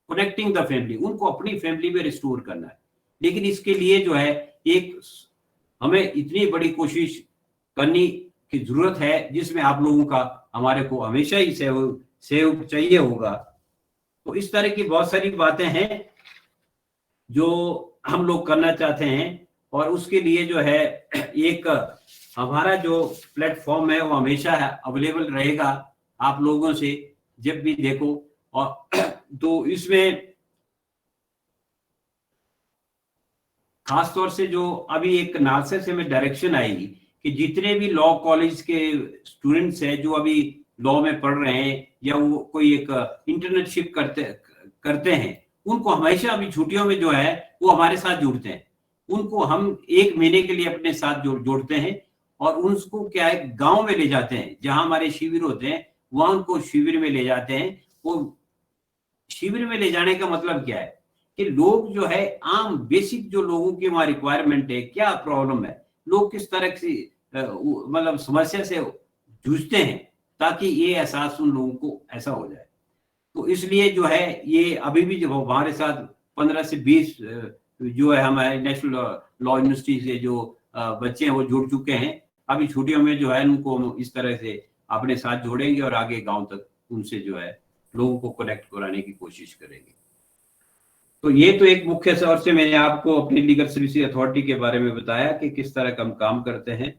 कनेक्टिंग द फैमिली, उनको अपनी फैमिली में रिस्टोर करना है। लेकिन इसके लिए जो है एक हमें इतनी बड़ी कोशिश करनी की जरूरत है, जिसमें आप लोगों का हमारे को हमेशा ही सहयोग चाहिए होगा। तो इस तरह की बहुत सारी बातें हैं जो हम लोग करना चाहते हैं, और उसके लिए जो है एक हमारा जो प्लेटफॉर्म है वो हमेशा अवेलेबल रहेगा आप लोगों से, जब भी देखो। और तो इसमें खास तौर से जो अभी एक नालसा से में डायरेक्शन आएगी कि जितने भी लॉ कॉलेज के स्टूडेंट्स हैं जो अभी लॉ में पढ़ रहे हैं या वो कोई एक इंटर्नशिप करते हैं, उनको हमेशा अभी छुट्टियों में जो है वो हमारे साथ जुड़ते हैं। उनको हम 1 महीने के लिए अपने साथ जोड़ते हैं और उनको क्या है गांव में ले जाते हैं, जहां हमारे शिविर होते हैं वहां उनको शिविर में ले जाते हैं। वो शिविर में ले जाने का मतलब क्या है कि लोग जो है आम बेसिक जो लोगों की वहां रिक्वायरमेंट है, क्या प्रॉब्लम है, लोग किस तरह से मतलब समस्या से जूझते हैं, ताकि ये एहसास उन लोगों को ऐसा हो जाए। तो इसलिए जो है ये अभी भी जो हमारे साथ 15 से 20 जो है हमारे नेशनल लॉ यूनिवर्सिटी से जो बच्चे हैं वो जुड़ चुके हैं। अभी छुट्टियों में जो है उनको हम इस तरह से अपने साथ जोड़ेंगे और आगे गांव तक उनसे जो है लोगों को कनेक्ट कराने की कोशिश करेंगे। तो ये तो एक मुख्य तौर से मैंने आपको अपनी लीगल सर्विसेज अथॉरिटी के बारे में बताया कि किस तरह का हम काम करते हैं।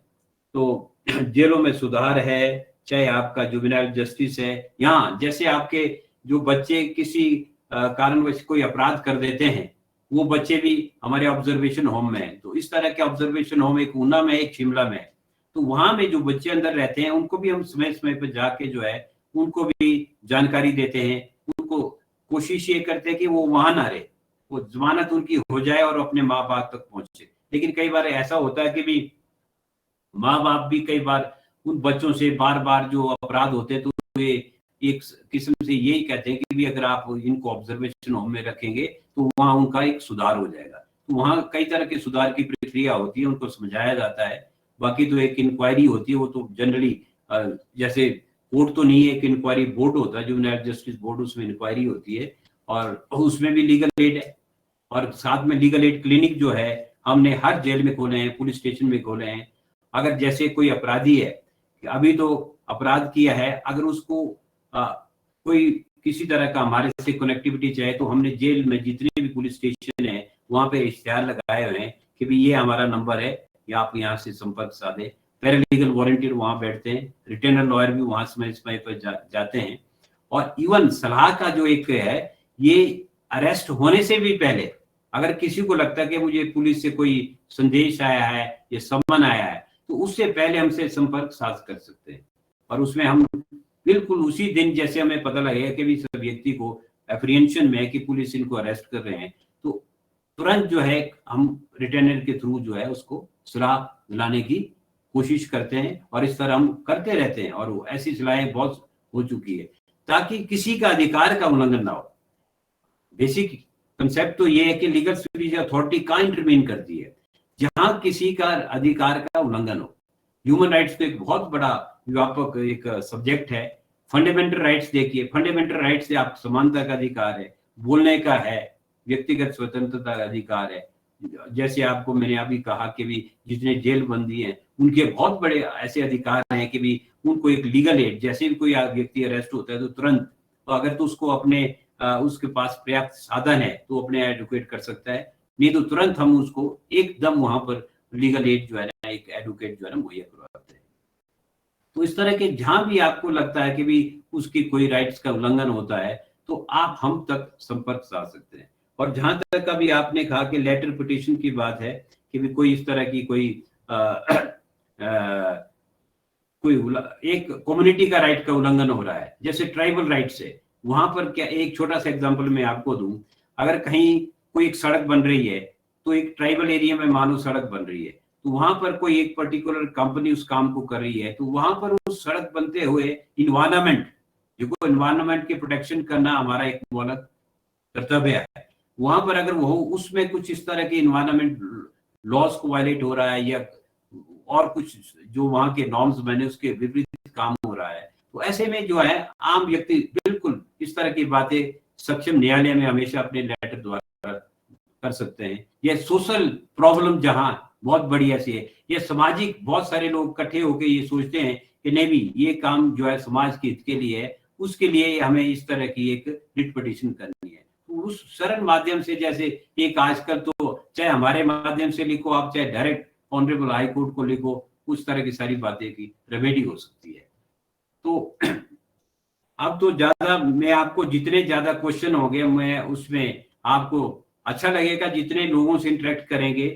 तो जेलों में सुधार है, चाहे आपका जुवेनाइल जस्टिस है, यहाँ जैसे आपके जो बच्चे किसी कारणवश कोई अपराध कर देते हैं, वो बच्चे भी हमारे ऑब्जर्वेशन होम में हैं। तो इस तरह के ऑब्जर्वेशन होम एक ऊना में, एक शिमला में है। तो वहां में जो बच्चे अंदर रहते हैं उनको भी हम समय समय पर जाके जो है उनको भी जानकारी देते हैं। उनको कोशिश ये करते हैं कि वो वहां ना रहे, वो जमानत उनकी हो जाए और अपने माँ बाप तक पहुंचे। लेकिन कई बार ऐसा होता है कि भी माँ बाप भी कई बार उन बच्चों से बार बार जो अपराध होते हैं तो ये एक किस्म से यही कहते हैं कि भी अगर आप इनको ऑब्जर्वेशन होम में रखेंगे तो वहाँ उनका एक सुधार हो जाएगा। तो वहाँ कई तरह के सुधार की प्रक्रिया होती है, उनको समझाया जाता है। बाकी तो एक इंक्वायरी होती है, वो तो जनरली जैसे कोर्ट तो नहीं है, एक इंक्वायरी बोर्ड होता है, जुवेनाइल जस्टिस बोर्ड, उसमें इंक्वायरी होती है और उसमें भी लीगल एड है। और साथ में लीगल एड क्लिनिक जो है हमने हर जेल में खोले हैं, पुलिस स्टेशन में खोले हैं। अगर जैसे कोई अपराधी है, अभी तो अपराध किया है, अगर उसको कोई किसी तरह का हमारे से कनेक्टिविटी चाहे तो हमने जेल में जितने भी पुलिस स्टेशन है वहां पे इश्तिहार लगाए हुए हैं कि भी ये हमारा नंबर है या आप यहाँ से संपर्क साधे। पैरालीगल वॉलंटियर वहां बैठते हैं, रिटेनर लॉयर भी वहां समय समय पर जाते हैं। और इवन सलाह का जो एक है, ये अरेस्ट होने से भी पहले अगर किसी को लगता है कि मुझे पुलिस से कोई संदेश आया है या सम्मन आया है, तो उससे पहले हमसे संपर्क साध कर सकते हैं। और उसमें हम बिल्कुल उसी दिन जैसे हमें पता लगेगा कि भी सब व्यक्ति को एप्रीहेंशन में है कि पुलिस इनको अरेस्ट कर रहे हैं, तो तुरंत जो है हम रिटेनर के थ्रू जो है उसको सलाह दिलाने की कोशिश करते हैं। और इस तरह हम करते रहते हैं और ऐसी सलाहें बहुत हो चुकी है ताकि किसी का अधिकार का उल्लंघन ना हो। बेसिक कंसेप्ट तो ये है कि लीगल सर्विस अथॉरिटी कहाँ इंटरवीन करती है, जहां किसी का अधिकार का उल्लंघन हो। ह्यूमन राइट्स तो एक बहुत बड़ा व्यापक एक सब्जेक्ट है। फंडामेंटल राइट्स देखिए, फंडामेंटल राइट्स से आप समानता का अधिकार है, बोलने का है, व्यक्तिगत स्वतंत्रता का अधिकार है। जैसे आपको मैंने अभी कहा कि भी जितने जेल बंदी हैं उनके बहुत बड़े ऐसे अधिकार हैं कि भी उनको एक लीगल एड, जैसे भी कोई व्यक्ति अरेस्ट होता है तो तुरंत, तो अगर तो उसको अपने उसके पास पर्याप्त साधन है तो अपने एडवोकेट कर सकता है, नहीं तो तुरंत हम उसको एकदम वहां पर लीगल एड जो है ना, एक एडवोकेट जो है ना मुहैया करवाते हैं। तो इस तरह के जहां भी आपको लगता है कि भी उसकी कोई राइट्स का उल्लंघन होता है तो आप हम तक संपर्क साध सकते हैं। और जहां तक अभी आपने कहा कि लेटर पिटीशन की बात है कि भी कोई इस तरह की कोई कोई एक कम्युनिटी का राइट का उल्लंघन हो रहा है, जैसे ट्राइबल राइट्स है, वहां पर क्या एक छोटा सा एग्जांपल मैं आपको दूं, अगर कहीं कोई एक सड़क बन रही है तो एक ट्राइबल एरिया में मानो सड़क बन रही है, तो वहां पर कोई एक पर्टिकुलर कंपनी उस काम को कर रही है, तो वहां पर उस सड़क बनते हुए इन्वायरमेंट, जो इन्वायरमेंट की प्रोटेक्शन करना हमारा एक मौलिक कर्तव्य है। वहां पर अगर वो उसमें कुछ इस तरह के इन्वायरमेंट लॉज को वायलेट हो रहा है या और कुछ जो वहां के नॉर्म्स बने उसके विपरीत काम हो रहा है, तो ऐसे में जो है आम व्यक्ति बिल्कुल इस तरह की बातें सक्षम न्यायालय में हमेशा अपने लेटर द्वारा कर सकते हैं। यह सोशल प्रॉब्लम जहां बहुत बड़ी ऐसी है, ये सामाजिक बहुत सारे लोग इकट्ठे होकर ये सोचते हैं कि नहीं भी ये काम जो है समाज के हित के लिए है उसके लिए हमें इस तरह की एक रिट पिटीशन करनी है। तो उस सरल माध्यम से, जैसे एक आजकल तो चाहे हमारे माध्यम से लिखो आप, चाहे डायरेक्ट ऑनरेबल हाई कोर्ट को लिखो, उस तरह की सारी बातें की रेमेडी हो सकती है। तो अब तो ज्यादा मैं आपको, जितने ज्यादा क्वेश्चन हो गए मैं उसमें आपको अच्छा लगेगा, जितने लोगों से इंटरेक्ट करेंगे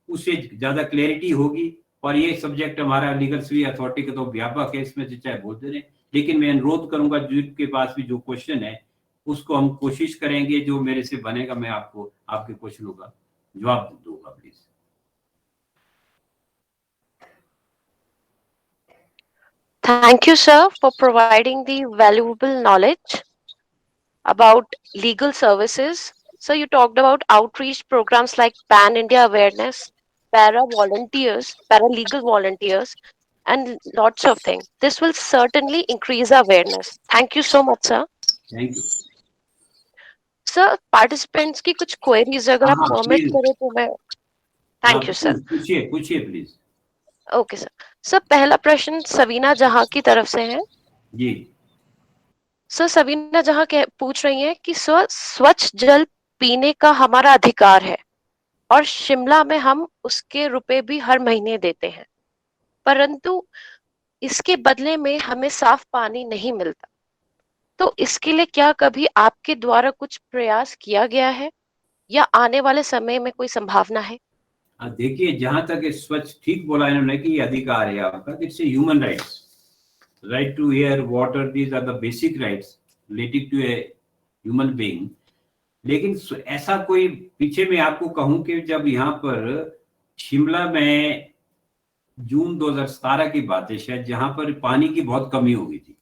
उससे ज्यादा क्लैरिटी होगी। और ये सब्जेक्ट हमारा लीगल सर्विस अथॉरिटी का तो व्यापक है, इसमें से चाहे बोलते रहे, लेकिन मैं अनुरोध करूंगा जिनके पास भी जो क्वेश्चन है उसको हम कोशिश करेंगे, जो मेरे से बनेगा मैं आपको आपके क्वेश्चनों का जवाब दूंगा। Please. Thank you, sir, for providing the valuable knowledge about legal services. So, you talked about outreach programs like Pan India Awareness, volunteers, paralegal volunteers, and lots of things. This will certainly increase awareness. Thank you so much, sir. Thank you. Sir, participants की कुछ queries अगर आप हाँ, permit please. करें तो मैं Thank you, sir. पूछिए पूछिए प्लीज। Okay sir. सर, पहला प्रश्न सवीना जहां की तरफ से है। जी। सर, सवीना जहां पूछ रही हैं कि सर, स्वच्छ जल पीने का हमारा अधिकार है और शिमला में हम उसके रुपए भी हर महीने देते हैं, परंतु इसके बदले में हमें साफ पानी नहीं मिलता। तो इसके लिए क्या कभी आपके द्वारा कुछ प्रयास किया गया है या आने वाले समय में कोई संभावना है? देखिए, जहां तक स्वच्छ, ठीक बोला इन्होंने कि ये अधिकार है आपका, it's a human rights, right to air, water, these are the basic rights related to a human being. लेकिन ऐसा कोई, पीछे मैं आपको कहूं कि जब यहाँ पर शिमला में जून 2017 की बात है शायद, जहां पर पानी की बहुत कमी हो गई थी,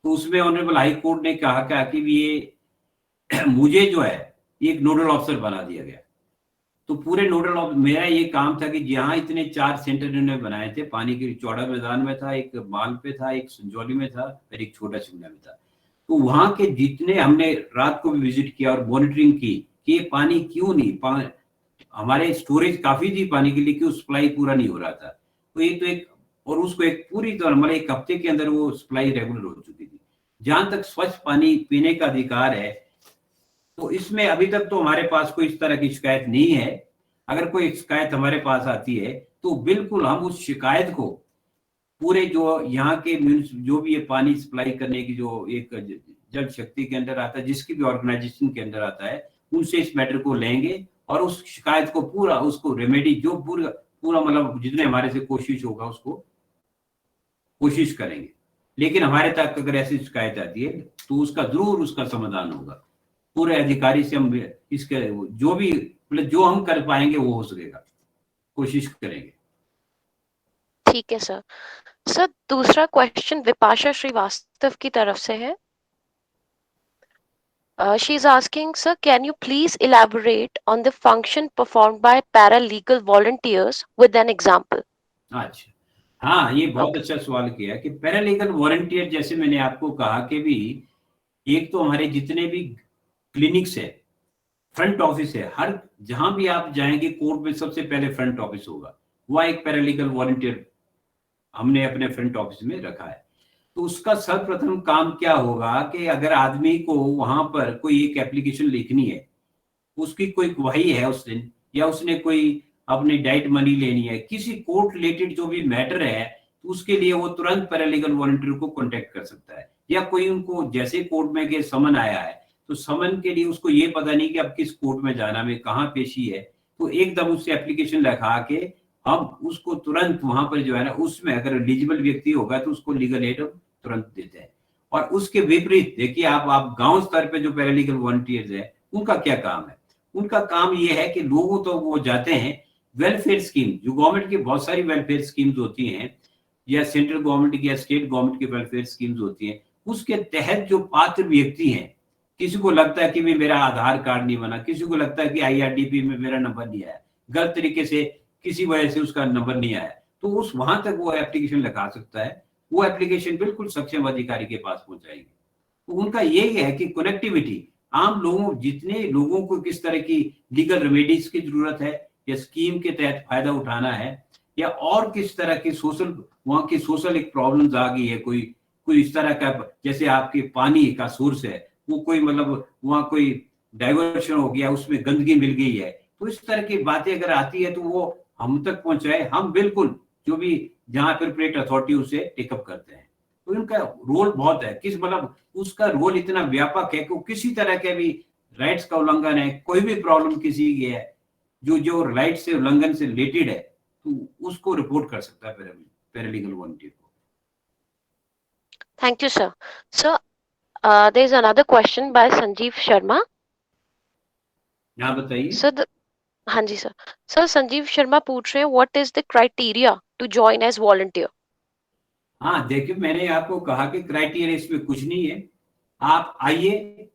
तो उसमें ऑनरेबल हाई कोर्ट ने कहा कि ये मुझे जो है एक नोडल ऑफिसर बना दिया गया। तो पूरे नोडल ऑफिसर, मेरा ये काम था कि जहां इतने 4 सेंटर इन्होंने बनाए थे, पानी के चौड़ा मैदान में था, एक माल पे था, एक संजौली में था और एक छोटा शिमला में था। तो वहां के जितने, हमने रात को भी विजिट किया और मॉनिटरिंग की कि ये पानी क्यों नहीं, हमारे स्टोरेज काफी थी पानी के लिए, क्यों सप्लाई पूरा नहीं हो रहा था। तो ये तो एक, और उसको एक पूरी तरह मतलब एक हफ्ते के अंदर वो सप्लाई रेगुलर हो चुकी थी। जहां तक स्वच्छ पानी पीने का अधिकार है, तो इसमें अभी तक तो हमारे पास कोई इस तरह की शिकायत नहीं है। अगर कोई शिकायत हमारे पास आती है तो बिल्कुल हम उस शिकायत को पूरे जो यहाँ के जो भी ये पानी सप्लाई करने की जो एक जल शक्ति के अंदर आता है, जिसकी भी ऑर्गेनाइजेशन के अंदर आता है, उनसे इस मैटर को लेंगे और उस शिकायत को पूरा, उसको रेमेडी जो पूरा मतलब जितने हमारे से कोशिश होगा उसको कोशिश करेंगे। लेकिन हमारे तक अगर ऐसी शिकायत आती है तो उसका जरूर उसका समाधान होगा। पूरे अधिकारी से हम इसके जो भी मतलब जो हम कर पाएंगे वो हो सकेगा, कोशिश करेंगे। ठीक है सर। सर, दूसरा क्वेश्चन विपाशा श्रीवास्तव की तरफ से है। She is asking, sir, can you please elaborate on the function performed by paralegal volunteers with an example? अच्छा, हाँ, ये बहुत अच्छा सवाल किया कि पैरालीगल वॉलंटियर, जैसे मैंने आपको कहा कि भी एक तो हमारे जितने भी क्लिनिक्स है, फ्रंट ऑफिस है, हर जहां भी आप जाएंगे कोर्ट में सबसे पहले फ्रंट ऑफिस होगा, वह एक पैरालीगल वॉलंटियर हमने अपने फ्रंट ऑफिस में रखा है। तो उसका सर्वप्रथम काम क्या होगा कि अगर आदमी को वहां पर कोई एक एप्लीकेशन लिखनी है, उसकी कोई गवाही है उस दिन, या उसने कोई अपनी डाइट मनी लेनी है, किसी कोर्ट रिलेटेड जो भी मैटर है, तो उसके लिए वो तुरंत पैरालीगल वॉलंटियर को कांटेक्ट कर सकता है। या कोई उनको जैसे कोर्ट में के समन आया है, तो समन के लिए उसको ये पता नहीं कि अब किस कोर्ट में जाना है, कहाँ पेशी है, तो एकदम उससे एप्लीकेशन लिखा के हम उसको तुरंत वहां पर जो है ना, उसमें अगर एलिजिबल व्यक्ति होगा तो उसको लीगल एड तुरंत देते हैं। और उसके विपरीत देखिए, आप गांव स्तर पे जो पैरालीगल वॉलंटियर्स है उनका क्या काम है? उनका काम ये है कि लोगों तो वो जाते हैं वेलफेयर स्कीम, जो गवर्नमेंट की बहुत सारी वेलफेयर स्कीम्स होती हैं, या सेंट्रल गवर्नमेंट की या स्टेट गवर्नमेंट की वेलफेयर स्कीम्स होती हैं, उसके तहत जो पात्र व्यक्ति हैं, किसी को लगता है कि भी मेरा आधार कार्ड नहीं बना, किसी को लगता है कि IRDP में मेरा नंबर नहीं आया, गलत तरीके से किसी वजह से उसका नंबर नहीं आया, तो उस वहां तक वो एप्लीकेशन लगा सकता है। वो एप्लीकेशन बिल्कुल सक्षम अधिकारी के पास पहुंचाएंगे। तो उनका यही है कि कनेक्टिविटी, आम लोगों, जितने लोगों को किस तरह की लीगल रेमेडीज की जरूरत है, या स्कीम के तहत फायदा उठाना है, या और किस तरह की सोशल, वहां की सोशल एक प्रॉब्लम्स आ गई है, कोई कोई इस तरह का, जैसे आपके पानी का सोर्स है वो कोई मतलब वहाँ कोई डाइवर्शन हो गया, उसमें गंदगी मिल गई है, तो इस तरह की बातें अगर आती है तो वो हम तक पहुंचाए, हम बिल्कुल जो भी जहाँ अप्रोप्रिएट अथॉरिटी उसे टेकअप करते हैं। तो इनका रोल बहुत है, किस मतलब उसका रोल इतना व्यापक है कि किसी तरह के भी राइट्स का उल्लंघन है, कोई भी प्रॉब्लम किसी की है जो राइट से उल्लंघन से रिलेटेड है, तो उसको रिपोर्ट कर सकता है पैरालीगल वॉलंटियर को। Thank you, sir. Sir, there is another question by Sanjeev Sharma. यहाँ बताइए। Sir, हाँ जी सर। सर संजीव शर्मा पूछ रहे हैं what is the criteria to join as volunteer. हाँ देखिए, मैंने आपको कहा कि क्राइटेरिया इसमें कुछ नहीं है, आप आइए,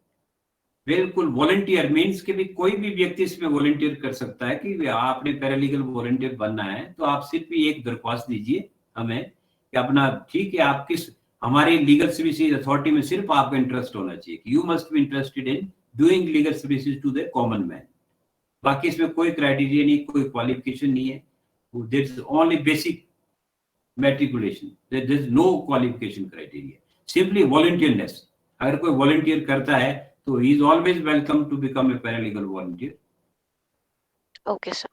बिल्कुल वॉलंटियर मीन्स कि भी कोई भी व्यक्ति इसमें वॉलंटियर कर सकता है कि आपने पैरालीगल वॉलंटियर बनना है तो आप सिर्फ एक दरख्वास्त दीजिए हमें कि अपना, ठीक है, आप किस हमारे लीगल सर्विसेज अथॉरिटी में सिर्फ आपका इंटरेस्ट होना चाहिए, you must be interested in doing legal services to the common man. बाकी इसमें कोई क्राइटेरिया नहीं, कोई क्वालिफिकेशन नहीं है, there is only basic matriculation, there is no qualification criteria, simply volunteerness. अगर कोई वॉलंटियर करता है तो he is always welcome to become a paralegal volunteer. Okay, sir.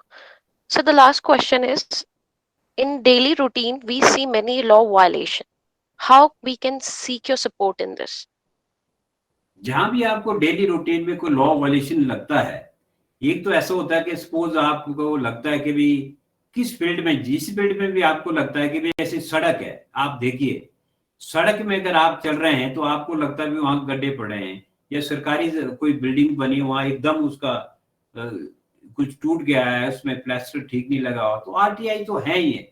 So the last question is, in daily routine we see many law violation. How we can seek your support in this? जहां भी आपको daily routine में कोई law violation लगता है, एक तो ऐसा होता है कि सपोज आपको लगता है कि भी किस फील्ड में, जिस फील्ड में भी आपको लगता है कि भी ऐसी सड़क है, आप देखिए सड़क में अगर आप चल रहे हैं तो आपको लगता है भी वहां गड्ढे पड़े हैं या सरकारी कोई बिल्डिंग बनी वहां एकदम उसका कुछ टूट गया है, उसमें प्लास्टर ठीक नहीं लगा हुआ, तो आरटीआई तो है ही है,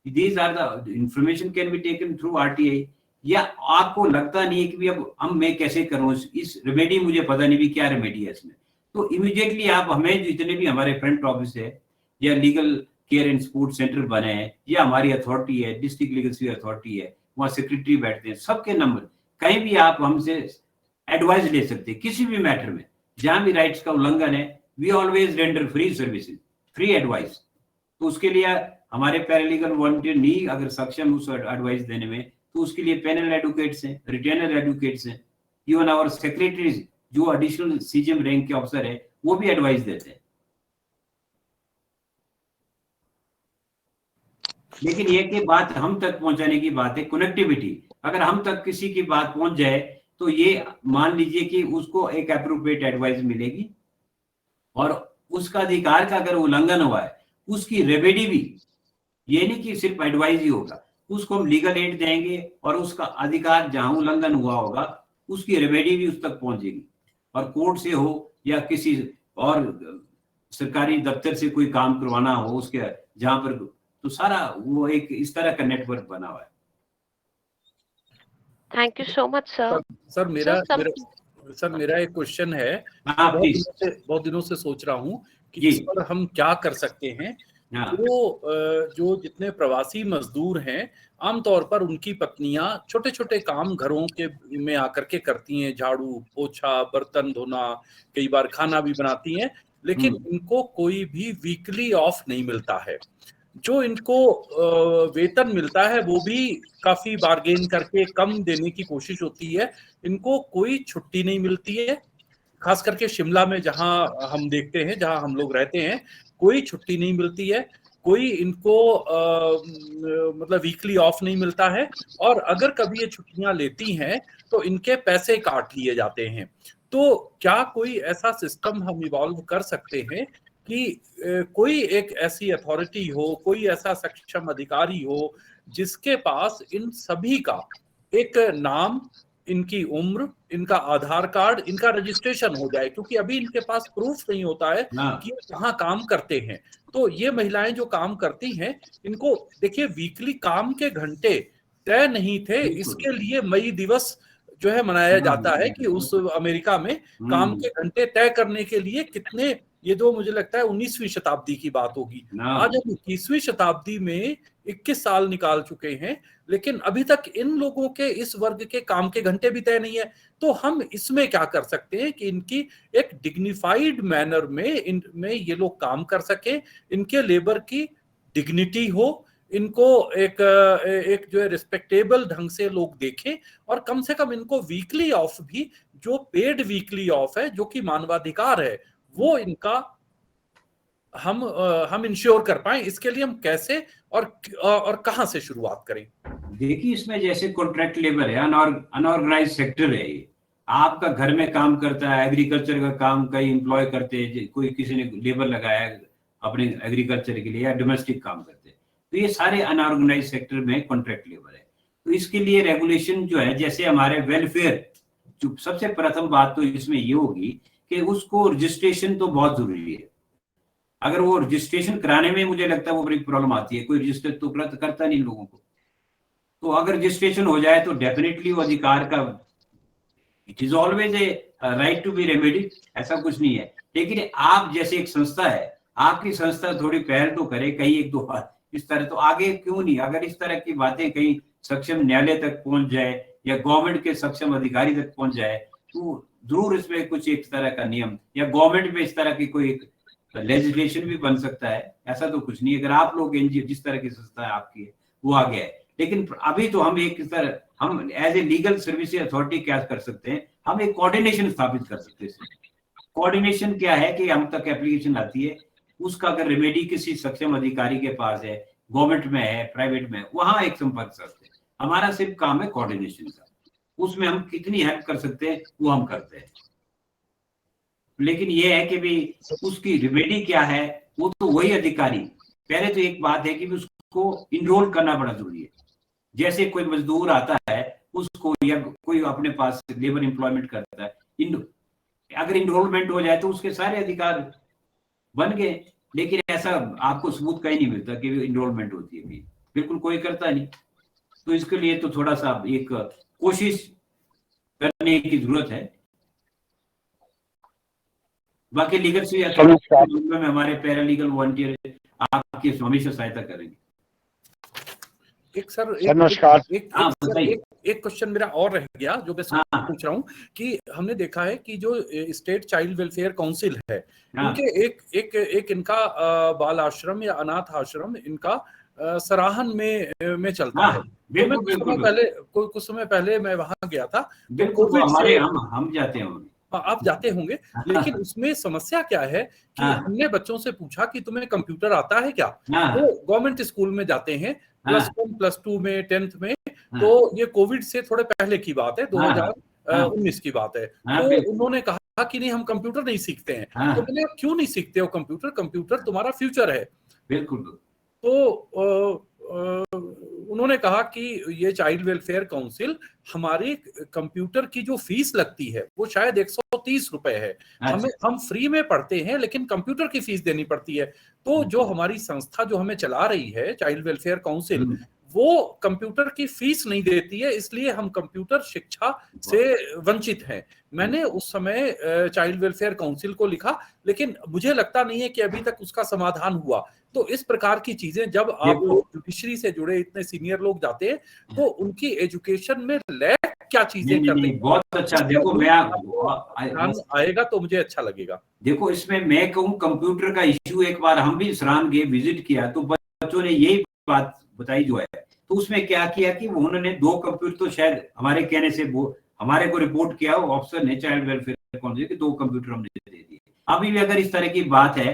these are the information can be taken through RTI. या आपको लगता नहीं है कि अब मैं कैसे करूं, इस रेमेडी मुझे पता नहीं भी क्या रेमेडी है इसमें, तो इमीडिएटली आप हमें, जितने भी हमारे फ्रंट ऑफिस है या legal care and support centre बने हैं या हमारी अथॉरिटी है, डिस्ट्रिक्ट लीगल सर्विस अथॉरिटी है, वहाँ सेक्रेटरी बैठते हैं, सबके नंबर, कहीं भी आप हमसे एडवाइस ले सकते हैं किसी भी मैटर में, जहां भी राइट्स का उल्लंघन है, we always render free services, free advice. तो उसके लिए हमारे पैरालीगल वॉलंटियर नहीं अगर सक्षम उस एडवाइस देने में, तो उसके लिए पैनल एडवोकेट्स हैं, रिटेनर एडवोकेट्स हैं, इवन आवर सेक्रेटरीज जो एडिशनल सीजीएम रैंक के ऑफिसर है वो भी एडवाइस देते हैं। लेकिन ये की बात हम तक पहुंचाने की बात है, कनेक्टिविटी, अगर हम तक किसी की बात पहुंच जाए तो ये मान लीजिए कि उसको एक एप्रोप्रिएट एडवाइस मिलेगी और उसका अधिकार का अगर उल्लंघन हुआ है उसकी रेमेडी भी, ये नहीं कि सिर्फ एडवाइस ही होगा, उसको हम लीगल एड देंगे और उसका अधिकार जहां उल्लंघन हुआ होगा उसकी रेमेडी भी उस तक पहुंचेगी, और कोर्ट से हो या किसी और सरकारी दफ्तर से कोई काम करवाना हो उसके जहां पर, तो सारा वो एक इस तरह का नेटवर्क बना हुआ है। Thank you so much sir. Sir मेरा एक क्वेश्चन है, बहुत दिनों से सोच रहा हूँ कि इस पर हम क्या कर सकते हैं। जो जितने प्रवासी मजदूर हैं, आमतौर पर उनकी पत्नियां छोटे छोटे काम घरों के में आकर के करती हैं, झाड़ू पोछा बर्तन धोना, कई बार खाना भी बनाती हैं, लेकिन इनको कोई भी वीकली ऑफ नहीं मिलता है। जो इनको वेतन मिलता है वो भी काफी बार्गेन करके कम देने की कोशिश होती है, इनको कोई छुट्टी नहीं मिलती है, खास करके शिमला में जहां हम देखते हैं, जहां हम लोग रहते हैं, कोई छुट्टी नहीं मिलती है, कोई इनको मतलब वीकली ऑफ नहीं मिलता है, और अगर कभी ये छुट्टियां लेती हैं तो इनके पैसे काट लिए जाते हैं। तो क्या कोई ऐसा सिस्टम हम इवॉल्व कर सकते हैं कि कोई एक ऐसी अथॉरिटी हो, कोई ऐसा सक्षम अधिकारी हो जिसके पास इन सभी का एक नाम, इनकी उम्र, इनका आधार कार्ड, इनका रजिस्ट्रेशन हो जाए, क्योंकि अभी इनके पास प्रूफ नहीं होता है कि कहाँ काम करते हैं। तो ये महिलाएं जो काम करती हैं, इनको देखिए वीकली काम के घंटे तय नहीं थे, इसके लिए मई दिवस जो है मनाया जाता है कि उस अमेरिका में काम के घंटे तय करने के लिए कितने, ये तो मुझे लगता है 19वीं शताब्दी की बात होगी, आज हम 21वीं शताब्दी में 21 साल निकाल चुके हैं, लेकिन अभी तक इन लोगों के इस वर्ग के काम के घंटे भी तय नहीं है। तो हम इसमें क्या कर सकते हैं कि इनकी एक डिग्निफाइड मैनर में इनमें ये लोग काम कर सके, इनके लेबर की डिग्निटी हो, इनको एक एक जो है रिस्पेक्टेबल ढंग से लोग देखें, और कम से कम इनको वीकली ऑफ भी, जो पेड वीकली ऑफ है, जो कि मानवाधिकार है, वो इनका हम इंश्योर कर पाए। इसके लिए हम कैसे और कहां से शुरुआत करें? देखिए, इसमें जैसे कॉन्ट्रैक्ट लेबर है, अनऑर्गेनाइज सेक्टर है ये। आपका घर में काम करता है, एग्रीकल्चर का काम कई एम्प्लॉय करते हैं, कोई किसी ने लेबर लगाया अपने एग्रीकल्चर के लिए, या डोमेस्टिक काम करते हैं, तो ये सारे अनऑर्गेनाइज सेक्टर में कॉन्ट्रैक्ट लेबर है। तो इसके लिए रेगुलेशन जो है, जैसे हमारे वेलफेयर, जो सबसे प्रथम बात तो इसमें ये होगी कि उसको रजिस्ट्रेशन तो बहुत जरूरी है। अगर वो रजिस्ट्रेशन कराने में मुझे लगता है वो बड़ी प्रॉब्लम आती है, कोई रजिस्टर तो करता नहीं लोगों को। तो अगर रजिस्ट्रेशन हो जाए तो डेफिनेटली वो अधिकार का, it is always a right to be remedy, ऐसा कुछ नहीं है। लेकिन आप जैसे एक संस्था है, आपकी संस्था थोड़ी पहल तो करे कहीं एक दो बार इस तरह, तो आगे क्यों नहीं, अगर इस तरह की बातें कहीं सक्षम न्यायालय तक पहुंच जाए या गवर्नमेंट के सक्षम अधिकारी तक पहुंच जाए, तो जरूर इसमें कुछ एक तरह का नियम, या गवर्नमेंट में इस तरह की कोई एक लेजिस्लेशन भी बन सकता है। ऐसा तो कुछ नहीं, अगर आप लोग एनजीओ, जिस तरह की संस्था है आपकी है, वो आ गया है। लेकिन अभी तो हम एक तरह, हम as a legal service authority क्या कर सकते हैं, हम एक कोऑर्डिनेशन स्थापित कर सकते हैं। कोऑर्डिनेशन क्या है कि हम तक एप्लीकेशन आती है, उसका अगर रेमेडी किसी सक्षम अधिकारी के पास है, गवर्नमेंट में है, प्राइवेट में, वहां एक संपर्क करते हैं। हमारा सिर्फ काम है कोऑर्डिनेशन का, उसमें हम कितनी हेल्प कर सकते हैं वो हम करते हैं। लेकिन ये है कि भी उसकी रेमेडी क्या है, वो तो वही अधिकारी, पहले तो एक बात है कि उसको इनरोल करना बड़ा जरूरी है। जैसे कोई मजदूर आता है उसको, या कोई अपने पास लेबर एम्प्लॉयमेंट करता है, अगर इनरोलमेंट हो जाए तो उसके सारे अधिकार बन गए। लेकिन ऐसा आपको सबूत कहीं नहीं मिलता कि इनरोलमेंट होती है, भी बिल्कुल कोई करता नहीं। तो इसके लिए तो थोड़ा सा एक कोशिश करने की जरूरत है। बाकी लीगल से में हमारे पैरालीगल वॉलंटियर आपकी हमेशा सहायता करेंगे। नमस्कार। एक क्वेश्चन मेरा और रह गया जो मैं पूछ रहा हूँ कि हमने देखा है कि जो स्टेट चाइल्ड वेलफेयर काउंसिल है, उनके एक इनका बाल आश्रम या अनाथ आश्रम इनका सराहन में चलता है। कुछ समय पहले मैं वहां गया था, हम जाते हैं, आप जाते होंगे, लेकिन उसमें समस्या क्या है कि हमने बच्चों से पूछा कि तुम्हें कंप्यूटर आता है क्या, तो गवर्नमेंट स्कूल में जाते हैं, +1 +2 में 10th में, तो ये कोविड से थोड़े पहले की बात है, 2019 की बात है। तो उन्होंने कहा कि नहीं, हम कंप्यूटर नहीं सीखते हैं। तो मैंने, क्यों नहीं सीखते हो कंप्यूटर? कंप्यूटर तुम्हारा फ्यूचर है। बिल्कुल। तो उन्होंने कहा कि ये चाइल्ड वेलफेयर काउंसिल हमारी कंप्यूटर की जो फीस लगती है वो शायद 130 रुपए है। हम फ्री में पढ़ते हैं, लेकिन कंप्यूटर की फीस देनी पड़ती है। तो जो हमारी संस्था जो हमें चला रही है, चाइल्ड वेलफेयर काउंसिल, वो कंप्यूटर की फीस नहीं देती है, इसलिए हम कंप्यूटर शिक्षा से वंचित हैं। मैंने उस समय चाइल्ड वेलफेयर काउंसिल को लिखा, लेकिन मुझे लगता नहीं है कि अभी तक उसका समाधान हुआ। तो इस प्रकार की चीजें, जब आप जुडिशरी से जुड़े इतने सीनियर लोग जाते हैं, तो उनकी एजुकेशन में लैक क्या चीजें करते हैं? बहुत अच्छा। देखो, मैं आएगा तो मुझे अच्छा लगेगा। देखो, इसमें मैं कहूँ, कंप्यूटर का इश्यू एक बार हम भी सराहन गए, विजिट किया, तो बच्चों ने यही बात बताई जो है। तो उसमें क्या किया कि उन्होंने 2 कंप्यूटर, तो शायद हमारे कहने से वो हमारे को रिपोर्ट किया ऑफिसर ने चाइल्ड वेलफेयर काउंसिल के, 2 कंप्यूटर हमने दे दिए। अभी भी अगर इस तरह की बात है,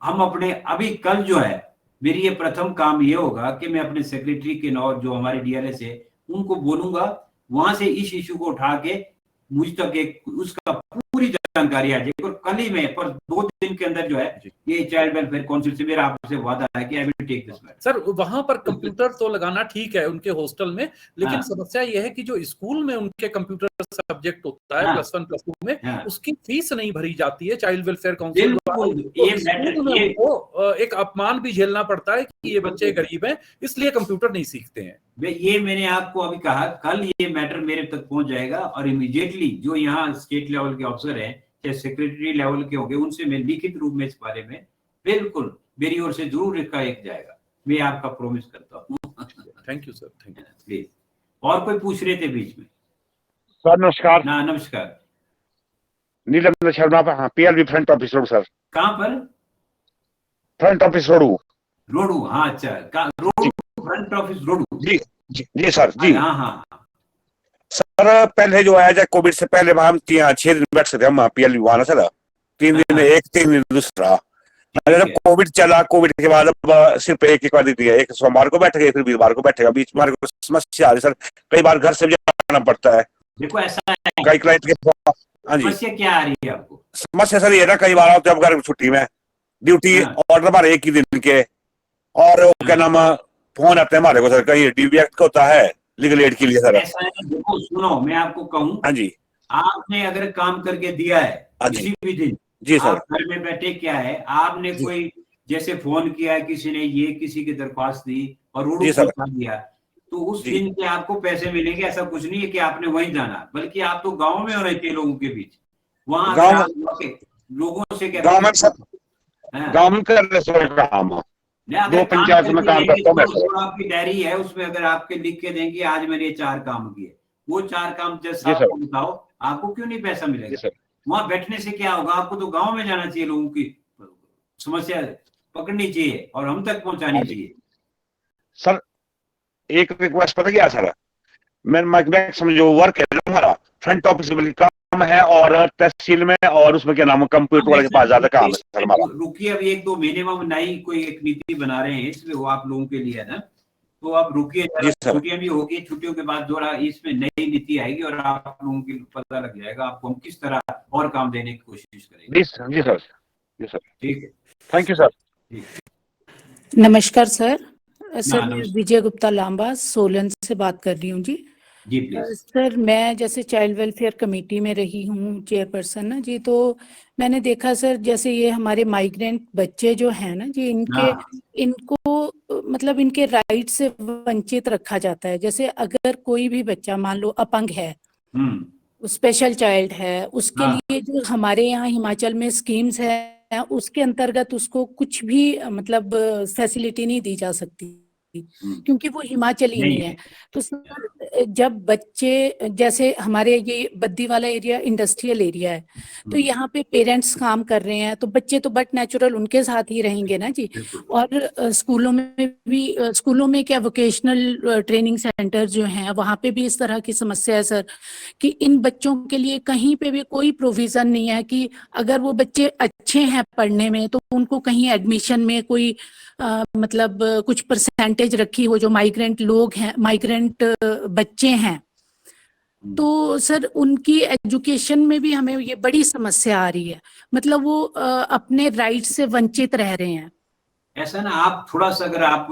हम अपने अभी कल जो है, मेरी ये प्रथम काम ये होगा कि मैं अपने सेक्रेटरी के नौ जो हमारे डीआरएस है उनको बोलूंगा, वहां से इस इश्यू को उठा के मुझ तक एक उसका पूरी जानकारी आ जाएगी। और कल ही में, पर 2 दिन के अंदर जो है, ये चाइल्ड वेलफेयर काउंसिल से मेरा आपसे वादा है कि I will take this matter. Sir, वहां पर कंप्यूटर तो लगाना ठीक है उनके हॉस्टल में, लेकिन समस्या ये है कि जो स्कूल में उनके कंप्यूटर सब्जेक्ट होता है +1 +2 में, उसकी फीस नहीं भरी जाती है चाइल्ड वेलफेयर काउंसिल द्वारा। एक अपमान भी झेलना पड़ता है कि ये बच्चे गरीब हैं, इसलिए कंप्यूटर नहीं सीखते हैं। ये मैंने आपको अभी कहा, कल ये मैटर मेरे तक पहुंच जाएगा, और इमीडिएटली जो यहाँ स्टेट लेवल के ऑफिसर हैं, चाहे सेक्रेटरी लेवल के होंगे, उनसे मैं लिखित रूप में इस बारे में बिल्कुल मेरी ओर से जरूर इसका एक जाएगा, मैं आपका प्रॉमिस करता हूँ। Thank you sir, thank you please. और कोई पूछ रहे थे बीच में? सर नमस्कार। नमस्कार। Neelam Sharma, PLB front office road sir. कहाँ पर? Front office road. रोडू, हाँ अच्छा, रोडू फ्रंट ऑफिस रोडू। जी सर जी। हाँ हाँ सर पहले जो आया, कोविड से पहले हम 6 दिन बैठ सकते हम पीएलयू वहां ना सर, 3 दिन एक, 3 दिन दूसरा। जब कोविड चला, कोविड के बाद अब सिर्फ एक बार दी है, एक सोमवार को बैठेगा, फिर वीरवार को बैठेगा। बीच में समस्या आ रही सर, कई बार घर से भी जाना पड़ता है। देखो ऐसा है, कई क्लाइंट के, हाँ जी, समस्या क्या आ रही है आपको? समस्या सर ये ना, कई बार आप घर छुट्टी में ड्यूटी ऑर्डर हमारे एक ही दिन के, और क्या नाम फोन आते हैं हमारे को सर, कहीं डीवीएक्ट होता है लीगल एड के लिए सर। ऐसा है, देखो सुनो, मैं आपको कहूँ, हाँ जी, आपने अगर काम करके दिया है किसी भी दिन, जी सर, आप घर में बैठे, क्या है, आपने कोई जैसे फोन किया, किसी ने ये किसी की दरख्वास्त दी और रोड पहुंचा दिया, तो उस दिन के आपको पैसे मिलेंगे। ऐसा कुछ नहीं है कि आपने वहीं जाना, बल्कि आप तो गांव में होने चाहिए, लोगों के बीच, वहां लोगों से क्या, गाँव में कर काम, 2 पंचायत में काम करता हूँ। तो आपकी डायरी है, उसमें अगर आपके लिख के देंगे आज मैंने 4 काम किए, वो 4 काम जैसे आपको बताओ, आपको क्यों नहीं पैसा मिलेगा? वहां बैठने से क्या होगा? आपको तो गांव में जाना चाहिए, लोगों की समस्या पकड़नी चाहिए और हम तक पहुंचानी चाहिए। सर एक रिक्वेस्ट पता क्या सर, मैं समझो वर्क है हमारा फ्रंट ऑफिस में काम है, और तहसील में, और उसमें क्या नाम है कंप्यूटर वाले के पास ज्यादा काम है सर हमारा। रुकिए, अभी 1-2 महीने में नई कोई एक नीति बना रहे हैं, इसलिए वो आप लोगों के लिए है ना, तो आप रुकिए, छुट्टियां भी होगी, छुट्टियों के बाद दोबारा इसमें नई नीति आएगी और आप लोगों को पता लग जाएगा आपको हम किस तरह और काम देने की कोशिश करेंगे। जी सर, ठीक है, थैंक यू सर। नमस्कार सर। सर मैं विजय गुप्ता लांबा सोलन से बात कर रही हूँ जी। सर मैं जैसे चाइल्ड वेलफेयर कमेटी में रही हूँ चेयरपर्सन ना जी, तो मैंने देखा सर, जैसे ये हमारे माइग्रेंट बच्चे जो हैं ना जी, इनको मतलब इनके राइट से वंचित रखा जाता है। जैसे अगर कोई भी बच्चा मान लो अपंग है, स्पेशल चाइल्ड है, उसके लिए जो हमारे यहाँ हिमाचल में स्कीम्स है, उसके अंतर्गत उसको कुछ भी मतलब फैसिलिटी नहीं दी जा सकती, क्योंकि वो हिमाचली नहीं है। तो सर जब बच्चे, जैसे हमारे ये बद्दी वाला एरिया इंडस्ट्रियल एरिया है, तो यहाँ पे पेरेंट्स काम कर रहे हैं, तो बच्चे तो बट नेचुरल उनके साथ ही रहेंगे ना जी। और स्कूलों में क्या वोकेशनल ट्रेनिंग सेंटर जो हैं, वहाँ पे भी इस तरह की समस्या है सर, कि इन बच्चों के लिए कहीं पे भी कोई प्रोविजन नहीं है कि अगर वो बच्चे अच्छे हैं पढ़ने में तो उनको कहीं एडमिशन में कोई मतलब कुछ परसेंटेज रखी हो, जो माइग्रेंट लोग हैं, माइग्रेंट बच्चे हैं, तो सर उनकी एजुकेशन में भी हमें ये बड़ी समस्या आ रही है, मतलब वो अपने राइट से वंचित रह रहे हैं। ऐसा ना, आप थोड़ा सा अगर आप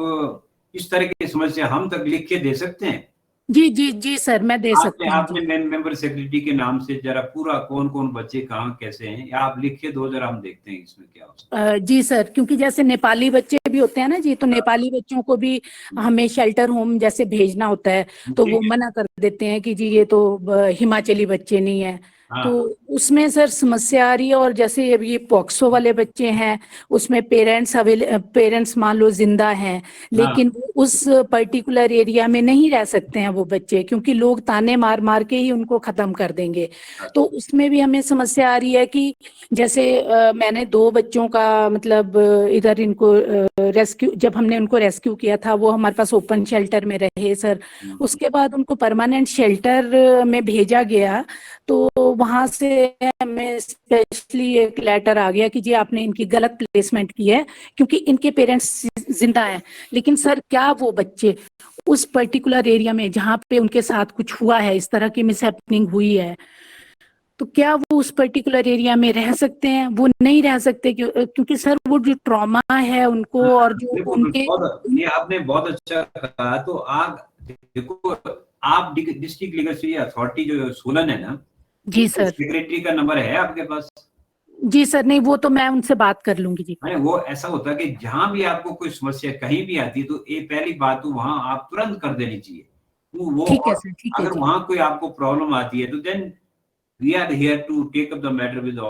इस तरह की समस्या हम तक लिख के दे सकते हैं? जी सर, मैं दे सकती हूँ। आपने मेंबर सेक्रेटरी के नाम से जरा पूरा कौन कौन बच्चे कहाँ कैसे हैं, या आप लिख के दो, जरा हम देखते हैं इसमें क्या होता। जी सर, क्योंकि जैसे नेपाली बच्चे भी होते हैं ना जी, तो नेपाली बच्चों को भी हमें शेल्टर होम जैसे भेजना होता है, तो वो मना कर देते हैं कि जी ये तो हिमाचली बच्चे नहीं है, तो उसमें सर समस्या आ रही है। और जैसे अब ये पॉक्सो वाले बच्चे हैं, उसमें पेरेंट्स मान लो जिंदा हैं, लेकिन उस पर्टिकुलर एरिया में नहीं रह सकते हैं वो बच्चे, क्योंकि लोग ताने मार मार के ही उनको खत्म कर देंगे। तो उसमें भी हमें समस्या आ रही है कि जैसे मैंने 2 बच्चों का मतलब इधर इनको रेस्क्यू, जब हमने उनको रेस्क्यू किया था, वो हमारे पास ओपन शेल्टर में रहे सर, उसके बाद उनको परमानेंट शेल्टर में भेजा गया, तो वहां से हमें स्पेशली एक लेटर आ गया कि जी आपने इनकी गलत प्लेसमेंट की है, क्योंकि इनके पेरेंट्स जिंदा हैं। लेकिन सर क्या वो बच्चे उस पर्टिकुलर एरिया में जहाँ पे उनके साथ कुछ हुआ है, इस तरह की मिसहैपनिंग हुई है, तो क्या वो उस पर्टिकुलर एरिया में रह सकते हैं? वो नहीं रह सकते, क्योंकि सर वो जो ट्रॉमा है उनको, और जो उनके, ये आपने बहुत अच्छा कहा। तो आप देखो, आप डिस्ट्रिक्ट लीगल सर्विस अथॉरिटी जो सोलन है ना जी सर, सेक्रेटरी का नंबर है आपके पास? जी सर, नहीं वो तो मैं उनसे बात कर लूंगी जी। वो ऐसा होता है कि जहां भी आपको कोई समस्या कहीं भी आती है, तो ये पहली बात तो वहां आप तुरंत कर देनी चाहिए। वो ठीक है सर, ठीक है। अगर वहां कोई आपको प्रॉब्लम आती है तो then we are here to take up the matter with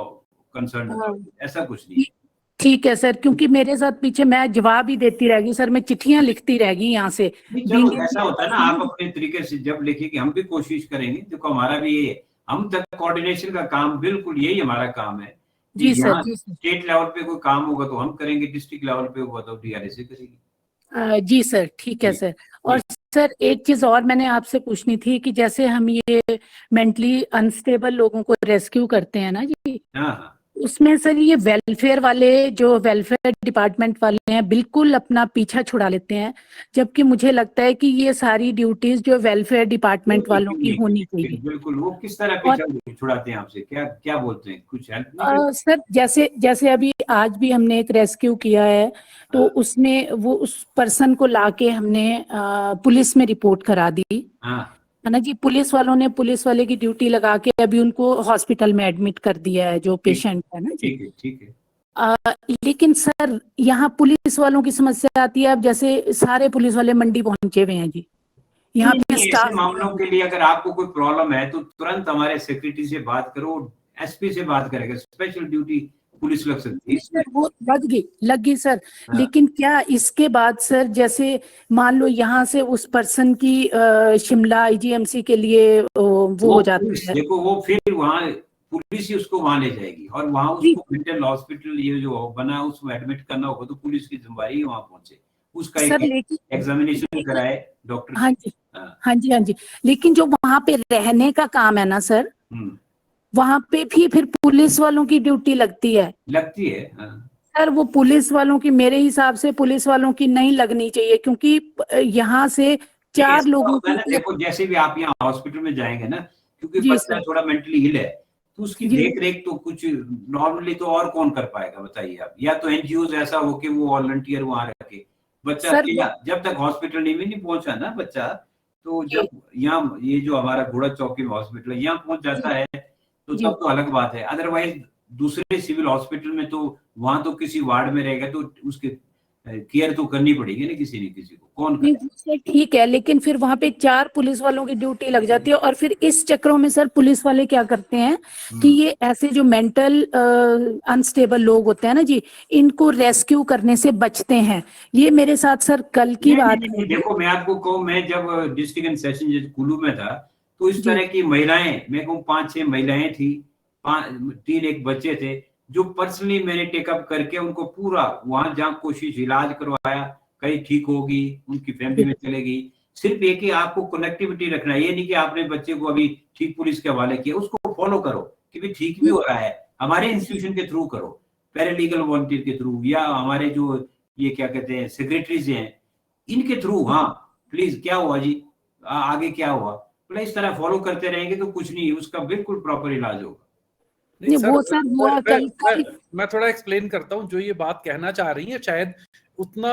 concern. ऐसा कुछ नहीं। ठीक है सर, क्योंकि मेरे साथ पीछे मैं जवाब ही देती रहेगी सर, मैं चिट्ठियां लिखती रहेगी यहाँ से। ऐसा होता है ना, आप अपने तरीके से जब लिखेगी, हम भी कोशिश करेंगे। देखो हमारा भी ये, हम तक कोऑर्डिनेशन का काम, बिल्कुल यही हमारा काम है। जी सर, यहाँ जी सर। स्टेट लेवल पे कोई काम होगा तो हम करेंगे, डिस्ट्रिक्ट लेवल पे होगा तो DRSA करेगी। जी सर, ठीक है जी, सर। और सर एक चीज और मैंने आपसे पूछनी थी कि जैसे हम ये मेंटली अनस्टेबल लोगों को रेस्क्यू करते हैं ना जी, हाँ हाँ, उसमें सर ये वेलफेयर वाले जो वेलफेयर डिपार्टमेंट वाले हैं बिल्कुल अपना पीछा छुड़ा लेते हैं, जबकि मुझे लगता है कि ये सारी ड्यूटीज जो वेलफेयर डिपार्टमेंट वालों की होनी चाहिए। बिल्कुल। वो किस तरह और पीछा छुड़ाते हैं आपसे, क्या क्या बोलते हैं, कुछ हेल्प नहीं करते? सर जैसे जैसे अभी आज भी हमने एक रेस्क्यू किया है, तो हाँ। उसमें वो उस पर्सन को लाके हमने पुलिस में रिपोर्ट करा दी, हाँ है ना जी। पुलिस वालों ने पुलिस वाले की ड्यूटी लगा के अभी उनको हॉस्पिटल में एडमिट कर दिया है जो पेशेंट है ना जी। ठीक है, ठीक है। लेकिन सर यहाँ पुलिस वालों की समस्या आती है, अब जैसे सारे पुलिस वाले मंडी पहुंचे हुए हैं जी, यहाँ पे ऐसे स्टाफ। मामलों के लिए अगर आपको कोई प्रॉब्लम है तो तुरंत हमारे सेक्रेटरी से बात करो, SP से बात करेगा, स्पेशल ड्यूटी पुलिस लग सकती है इसमें। सर वो लग गई सर। हाँ। लेकिन क्या इसके बाद सर जैसे मान लो यहाँ से उस पर्सन की शिमला IGMC के लिए वो हो जाती है। देखो वो फिर वहाँ पुलिस ही उसको वहां ले जाएगी और वहां उसको मेंटल हॉस्पिटल ये जो बना उसको एडमिट करना होगा तो पुलिस की जिम्मेदारी वहां पहुंचे, उसका सर एक लेकिन एग्जामिनेशन कराए डॉक्टर। हाँ जी, हाँ। हाँ जी, हाँ जी। लेकिन जो वहां पे रहने का काम है ना सर, वहां पे भी फिर पुलिस वालों की ड्यूटी लगती है। लगती है, हाँ। सर वो पुलिस वालों की, मेरे हिसाब से पुलिस वालों की नहीं लगनी चाहिए, क्योंकि यहाँ से 4 लोगों की देखो जैसे भी आप यहाँ हॉस्पिटल में जाएंगे ना, क्योंकि जी बच्चा सर, थोड़ा मेंटली हिल है तो उसकी जी देख रेख तो कुछ नॉर्मली तो और कौन कर पाएगा बताइए आप, या तो NGOs ऐसा हो कि वो वॉलंटियर वहां रखे बच्चा सर अकेला, जब तक हॉस्पिटल नहीं पहुंचा ना बच्चा, तो जब यहाँ ये जो हमारा घोड़ा चौकी हॉस्पिटल है यहाँ पहुंच जाता है तो जी तब तो अलग बात है। अदरवाइज दूसरे सिविल हॉस्पिटल में तो वहां तो किसी वार्ड में रहेगा तो उसके केयर तो करनी पड़ेगी ना किसी न किसी को, कौन करे? नहीं सर ठीक है, लेकिन फिर वहां पे 4 पुलिस वालों की ड्यूटी लग जाती है, और फिर इस चक्रों में सर पुलिस वाले क्या करते हैं कि ये ऐसे जो मेंटल अनस्टेबल लोग होते हैं ना जी, इनको रेस्क्यू करने से बचते हैं। ये मेरे साथ सर कल की बात है। देखो मैं आपको कहूँ, मैं जब डिस्ट्रिक्ट एंड सेशन जज कुल्लू में था तो इस तरह की महिलाएं, मैं कहूँ 5-6 महिलाएं थी, 3 एक बच्चे थे जो पर्सनली मैंने टेकअप करके उनको पूरा वहां जहाँ कोशिश इलाज करवाया, कहीं ठीक होगी उनकी फैमिली में चलेगी। सिर्फ एक ही आपको कनेक्टिविटी रखना है, ये नहीं कि आपने बच्चे को अभी ठीक पुलिस के हवाले किया, उसको फॉलो करो कि भी ठीक भी हो रहा है, हमारे इंस्टीट्यूशन के थ्रू करो, पैरालीगल वॉलंटियर के थ्रू, या हमारे जो ये क्या कहते हैं सेक्रेटरीज हैं इनके थ्रू। हाँ प्लीज क्या हुआ जी, आगे क्या हुआ, मतलब इस तरह फॉलो करते रहेंगे तो कुछ नहीं, उसका बिल्कुल प्रॉपर इलाज होगा। नहीं सर, वो सर हुआ कल मैं थोड़ा एक्सप्लेन करता हूँ, जो ये बात कहना चाह रही है शायद उतना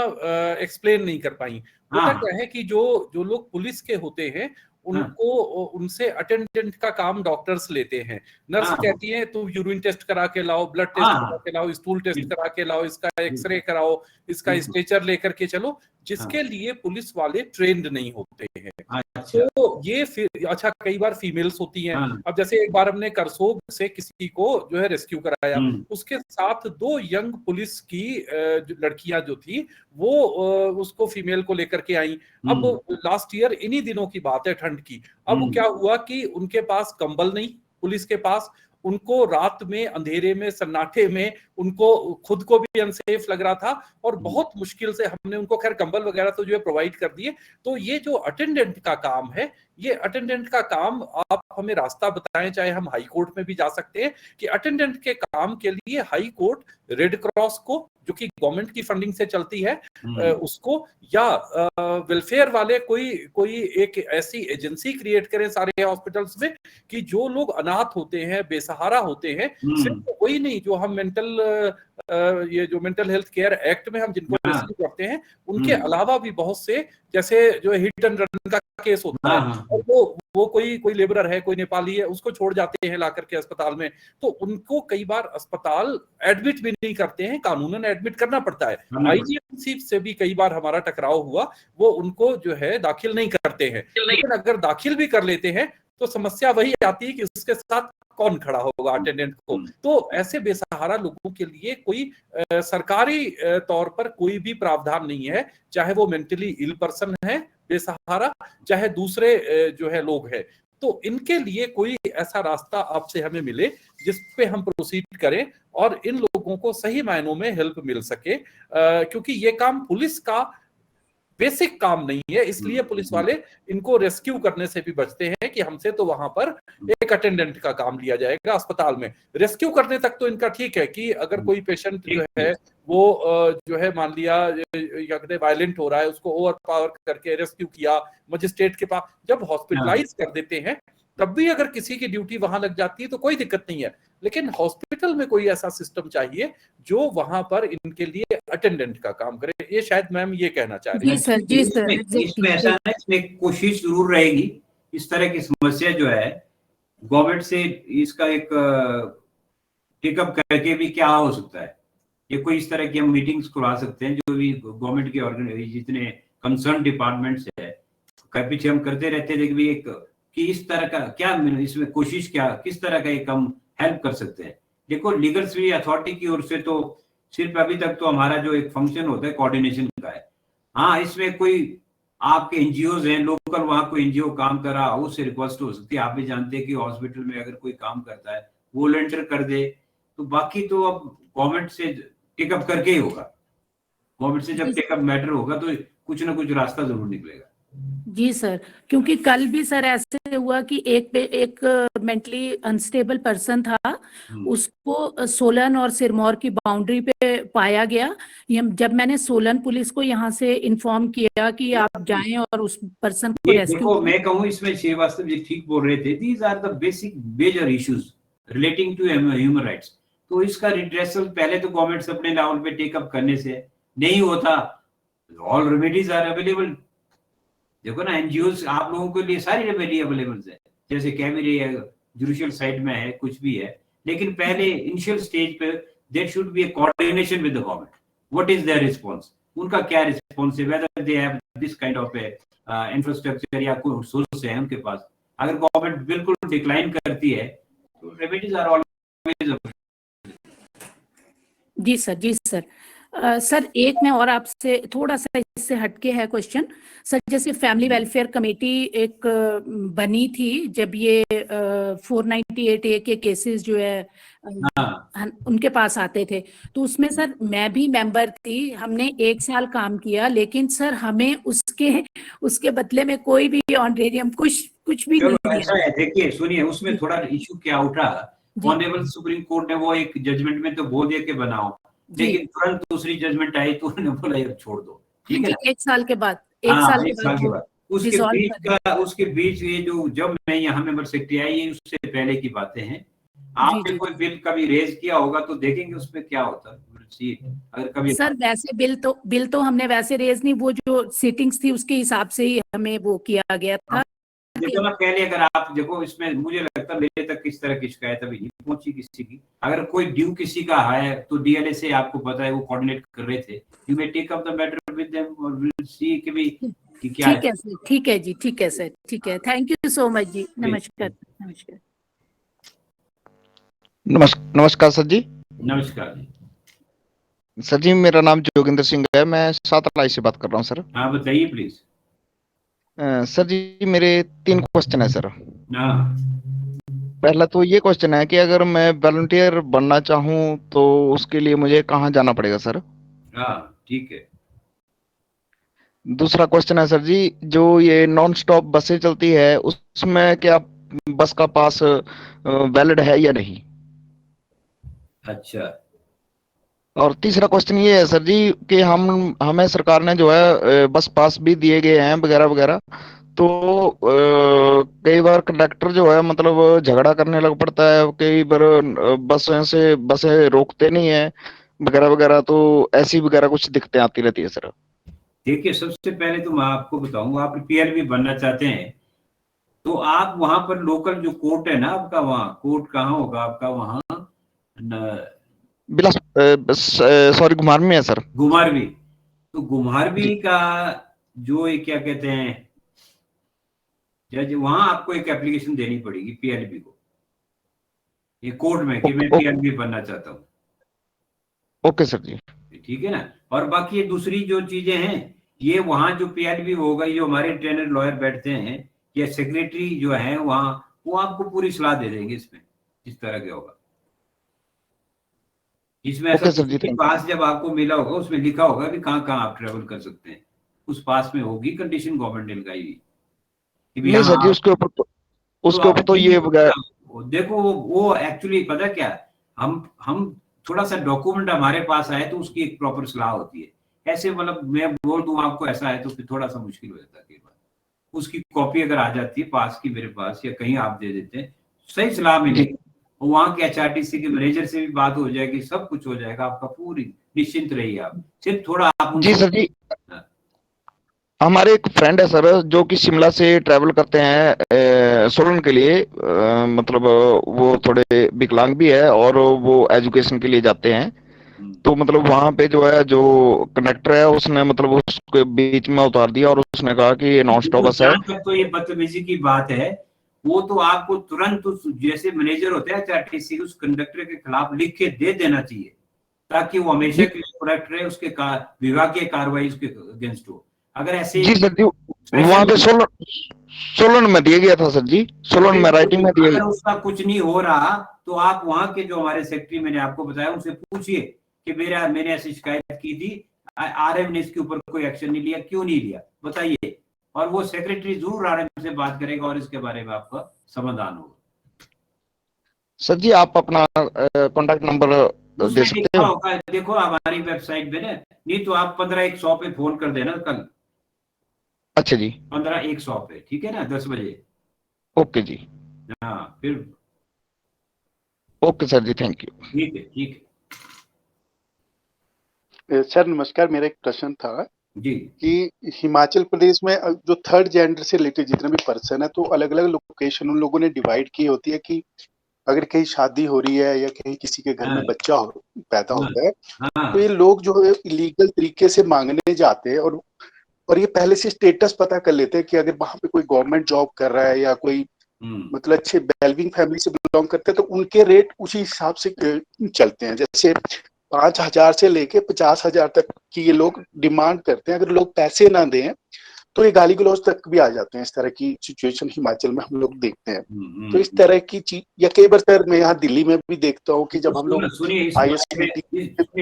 एक्सप्लेन नहीं कर पाई। होता क्या है कि जो लोग पुलिस के होते हैं उनको उनसे अटेंडेंट का काम डॉक्टर्स लेते हैं। नर्स कहती है तुम यूरिन टेस्ट करा के लाओ, ब्लड टेस्ट करा के लाओ, स्टूल टेस्ट करा के लाओ, इसका एक्सरे कराओ, इसका स्ट्रेचर लेकर के चलो, जिसके लिए पुलिस वाले ट्रेंड नहीं होते हैं। तो ये फिर अच्छा कई बार फीमेल्स होती हैं। अब जैसे एक बार हमने करसोग से किसी को जो है रेस्क्यू कराया, उसके साथ 2 यंग पुलिस की लड़कियां जो थी वो उसको फीमेल को लेकर के आई। अब लास्ट ईयर इन्हीं दिनों की बात है, ठंड की। अब क्या हुआ कि उनके पास कंबल नहीं, पुलिस के पास, उनको रात में अंधेरे में सन्नाटे में उनको खुद को भी अनसेफ लग रहा था और बहुत मुश्किल से हमने उनको खैर कंबल वगैरह तो जो है प्रोवाइड कर दिए। तो ये जो अटेंडेंट का काम है, ये अटेंडेंट का काम आप हमें रास्ता बताएं, चाहे हम हाई कोर्ट में भी जा सकते हैं कि अटेंडेंट के काम के लिए हाई कोर्ट रेड क्रॉस को, जो कि गवर्नमेंट की फंडिंग से चलती है, उसको, या वेलफेयर वाले कोई एक ऐसी एजेंसी क्रिएट करें सारे हॉस्पिटल्स में कि जो लोग अनाथ होते हैं, बेसहारा होते हैं, सिर्फ वही नहीं जो हम ये जो मेंटल हेल्थ केयर एक्ट में हम जिनको रेस्क्यू करते हैं, उनके अलावा भी बहुत से, जैसे जो हिट एंड रन का केस होता है और वो कोई लेबरर है, कोई नेपाली है, उसको छोड़ जाते हैं ला करके अस्पताल में, तो उनको कई बार अस्पताल एडमिट भी नहीं करते हैं, कानूनन एडमिट करना पड़ता है। IGMC से भी कई बार हमारा टकराव हुआ, वो उनको जो है दाखिल नहीं करते हैं। लेकिन अगर दाखिल भी कर लेते हैं तो समस्या वही आती है कि उसके साथ कौन खड़ा होगा अटेंडेंट को। तो ऐसे बेसहारा लोगों के लिए कोई सरकारी तौर पर कोई भी प्रावधान नहीं है, चाहे वो मेंटली इल पर्सन है बेसहारा, चाहे दूसरे जो है लोग हैं। तो इनके लिए कोई ऐसा रास्ता आपसे हमें मिले जिस पे हम प्रोसीड करें और इन लोगों को सही मायनों में हेल्प मिल सके, क्योंकि ये काम पुलिस का बेसिक काम नहीं है, इसलिए पुलिस वाले इनको रेस्क्यू करने से भी बचते हैं कि हमसे तो वहां पर एक अटेंडेंट का काम लिया जाएगा अस्पताल में। रेस्क्यू करने तक तो इनका ठीक है कि अगर कोई पेशेंट जो है वो जो है मान लिया क्या कहते हैं वायलेंट हो रहा है, उसको ओवर पावर करके रेस्क्यू किया मजिस्ट्रेट के पास, जब हॉस्पिटलाइज कर देते हैं तब भी अगर किसी की ड्यूटी वहां लग जाती है तो कोई दिक्कत नहीं है, लेकिन हॉस्पिटल में कोई ऐसा सिस्टम चाहिए जो वहां पर इनके लिए अटेंडेंट का काम करे। ये शायद मैम ये कहना चाह रही जी सर, जी सर। इसमें ऐसा है, इसमें कोशिश जरूर रहेगी इस तरह की समस्या जो है गवर्नमेंट से इसका एक टेकअप करके भी क्या हो सकता है। ये कोई इस तरह की हम मीटिंग्स करवा सकते हैं जो भी गवर्नमेंट के ऑर्गेनाइजेशन जितने कंसर्न डिपार्टमेंट्स है, कई पीछे हम करते रहते थे कि एक कि इस तरह का क्या इसमें कोशिश क्या किस तरह का एक हम हेल्प कर सकते हैं। देखो लीगल सर्विस अथॉरिटी की ओर से तो सिर्फ अभी तक तो हमारा जो एक फंक्शन होता है कोऑर्डिनेशन का है। हाँ, इसमें कोई आपके एनजीओज हैं लोकल, वहां कोई एनजीओ काम कर रहा हो उससे रिक्वेस्ट हो सकती है। आप भी जानते हैं कि हॉस्पिटल में अगर कोई काम करता है वॉलंटियर कर दे, तो बाकी तो अब गवर्नमेंट से टेकअप करके ही होगा। गवर्नमेंट से जब टेकअप मैटर होगा तो कुछ ना कुछ रास्ता जरूर निकलेगा। जी सर, क्योंकि कल भी सर ऐसे हुआ कि एक मेंटली अनस्टेबल पर्सन था, उसको सोलन और सिरमौर की बाउंड्री पे पाया गया। जब मैंने सोलन पुलिस को यहाँ से इन्फॉर्म किया कि आप जाएं और उस पर्सन को रेस्क्यू देखो मैं कहूँ इसमें श्रीवास्तव जी ठीक बोल रहे थे, these are the basic major issues relating to human rights. तो इसका रिड्रेसल पहले तो गवर्नमेंट अपने लेवल पे टेकअप करने से नहीं होता, ऑल रेमेडीज आर अवेलेबल। देखो ना एनजीओस आप लोगों के लिए सारी रेमेडी अवेलेबल है, जैसे कैमरे है, जुडिशियल साइड में है, कुछ भी है, लेकिन पहले इनिशियल स्टेज पे there should be a coordination with the government. What is their response, उनका क्या रिस्पांस है, whether they have this kind of infrastructure या कोई सोर्स है उनके पास। अगर गवर्नमेंट बिल्कुल डिक्लाइन करती है तो रेमेडीज आर ऑलवेज। जी सर, जी सर। सर एक मैं और आपसे थोड़ा सा इससे हटके है क्वेश्चन सर, जैसे फैमिली वेलफेयर कमेटी एक बनी थी जब ये 498A के केसेस जो है उनके पास आते थे, तो उसमें सर मैं भी मेंबर थी। हमने 1 साल काम किया, लेकिन सर हमें उसके बदले में कोई भी ऑनरेरियम कुछ भी नहीं दिया। ऐसा है, देखिए सुनिए, उसमें थोड़ा इशू क्या उठा, ऑनरेबल सुप्रीम कोर्ट ने वो एक जजमेंट में तो बोल दिया कि बनाओ, लेकिन तुरंत दूसरी जजमेंट आई तो उन्होंने बोला यार छोड़ दो, ठीक है। 1 साल के बाद, उसके बीच ये जो जब मैं यहाँ मेंबर सेक्रेटरी आई, ये उससे पहले की बातें हैं। आपने कोई बिल कभी रेज किया होगा तो देखेंगे उसमें क्या होता है। अगर कभी सर वैसे बिल तो हमने वैसे रेज नहीं, वो जो सीटिंग्स थी उसके हिसाब से ही हमें वो किया गया था। देखो ना पहले अगर आप देखो इसमें मुझे लगता है मेरे तक किस तरह की शिकायत अभी नहीं पहुंची किसी की। अगर कोई ड्यू किसी का है तो डीएलए से आपको पता है वो कोऑर्डिनेट कर रहे थे, you may take up the matter with them और विल सी कि भी क्या है। ठीक है सर, ठीक है जी, ठीक है सर, ठीक है। थैंक यू सो मच जी। नमस्कार। नमस्कार नमस्कार सर जी। नमस्कार जी। सर जी मेरा नाम जोगिंदर सिंह है, मैं सातलाई से बात कर रहा हूँ सर। हाँ बताइए प्लीज। सर जी मेरे 3 क्वेश्चन है सर। पहला तो ये क्वेश्चन है कि अगर मैं वॉलंटियर बनना चाहूँ तो उसके लिए मुझे कहाँ जाना पड़ेगा सर? ठीक है। दूसरा क्वेश्चन है सर जी, जो ये नॉन स्टॉप बसें चलती है उसमें क्या बस का पास वैलिड है या नहीं? अच्छा। और तीसरा क्वेश्चन ये है सर जी कि हमें सरकार ने जो है बस पास भी दिए गए हैं वगैरह वगैरह, तो कई बार कंडक्टर जो है मतलब झगड़ा करने लग पड़ता है, कई बार बसें रोकते नहीं है वगैरह वगैरह, तो ऐसी वगैरह कुछ दिक्कतें आती रहती है सर। देखिए सबसे पहले तो मैं आपको बताऊं, आप पीएलबी बनना चाहते हैं तो आप वहां पर लोकल जो कोर्ट है ना आपका, वहाँ कोर्ट कहाँ होगा आपका? वहाँ सॉरी घुमारवी में है सर। घुमारवी। तो घुमारवी का जो ये क्या कहते हैं जज, वहां आपको एक एप्लीकेशन देनी पड़ेगी पीएलबी को, ये कोर्ट में कि मैं पीएलबी बनना चाहता हूँ। ओके सर जी, ठीक है ना। और बाकी ये दूसरी जो चीजें हैं, ये वहां जो पीएलबी होगा, ये जो हमारे ट्रेनर लॉयर बैठते हैं, या सेक्रेटरी जो है वहाँ, वो आपको पूरी सलाह दे देंगे इसमें, इस तरह के होगा। इसमें ऐसा पास जब आपको मिला होगा उसमें लिखा होगा कि कहाँ कहाँ आप ट्रेवल कर सकते हैं, उस पास में होगी कंडीशन गवर्नमेंट ने लगाई हुई। नहीं सर जी, उसके ऊपर तो ये देखो वो एक्चुअली पता क्या, हम थोड़ा सा डॉक्यूमेंट हमारे पास आए तो उसकी एक प्रॉपर सलाह होती है। ऐसे मतलब मैं बोल दूं आपको ऐसा है तो फिर थोड़ा सा मुश्किल हो जाता है कई बार। उसकी कॉपी अगर आ जाती है पास की मेरे पास या कहीं आप दे देते हैं, सही सलाह मिलेगी। वहाँ के HRTC के मैनेजर से भी बात हो जाएगी, सब कुछ हो जाएगा आपका, पूरी निश्चिंत रहिए आप। सिर्फ थोड़ा आप जी सर जी, हमारे एक फ्रेंड है सर जो कि शिमला से ट्रैवल करते हैं सोलन के लिए, मतलब वो थोड़े विकलांग भी है और वो एजुकेशन के लिए जाते हैं। तो मतलब वहां पे जो है जो कंडक्टर है उसने मतलब उसके बीच में उतार दिया और उसने कहा कि ये नॉन स्टॉप बस है। तो ये बदतमीजी की बात है, वो तो आपको तुरंत जैसे मैनेजर होते हैं HRTC उस कंडक्टर के खिलाफ लिख के दे देना चाहिए, ताकि वो हमेशा के लिए प्रोडक्ट रहे, उसके विभागीय कार्रवाई उसके अगेंस्ट हो। अगर ऐसे जी सर जी, वहां पे सोलन में दिया गया था सर जी, सोलन में राइटिंग में दिया गया। अगर उसका कुछ नहीं हो रहा तो आप वहां के जो हमारे सेक्रेटरी मैंने आपको बताया उनसे पूछिए कि मैंने ऐसी शिकायत की थी, RM ने इसके ऊपर कोई एक्शन नहीं लिया, क्यों नहीं लिया बताइए। और वो सेक्रेटरी जरूर RM से बात करेगा और इसके बारे में आपका समाधान होगा। सर जी आप अपना कॉन्टैक्ट नंबर दे सकते हैं? देखो हमारी वेबसाइट पे ना, नहीं तो आप 15-100 पे फोन कर देना कल। अच्छा जी, 15-100 पे, ठीक है ना, 10 बजे। ओके जी, हाँ फिर ओके सर जी, थैंक यू। ठीक है, ठीक है। सर नमस्कार, मेरा एक प्रश्न था जी कि हिमाचल प्रदेश में जो थर्ड जेंडर से रिलेटेड जितने भी पर्सन है, तो अलग अलग लोकेशन उन लोगों ने डिवाइड की होती है कि अगर कहीं शादी हो रही है या कहीं किसी के घर में बच्चा पैदा होता है, तो ये लोग जो है इलीगल तरीके से मांगने जाते हैं और ये पहले से स्टेटस पता कर लेते हैं कि अगर वहां पे कोई गवर्नमेंट जॉब कर रहा है या कोई मतलब अच्छे वेलबिंग फैमिली से बिलोंग करते हैं, तो उनके रेट उसी हिसाब से चलते हैं। जैसे 5,000 से लेके 50,000 तक की ये लोग डिमांड करते हैं। अगर लोग पैसे ना दें तो ये गाली गलौज तक भी आ जाते हैं। इस तरह की सिचुएशन हिमाचल में हम लोग देखते हैं। तो इस तरह की चीज, या कई बार सर मैं यहाँ दिल्ली में भी देखता हूँ कि जब हम लोग सुनिए,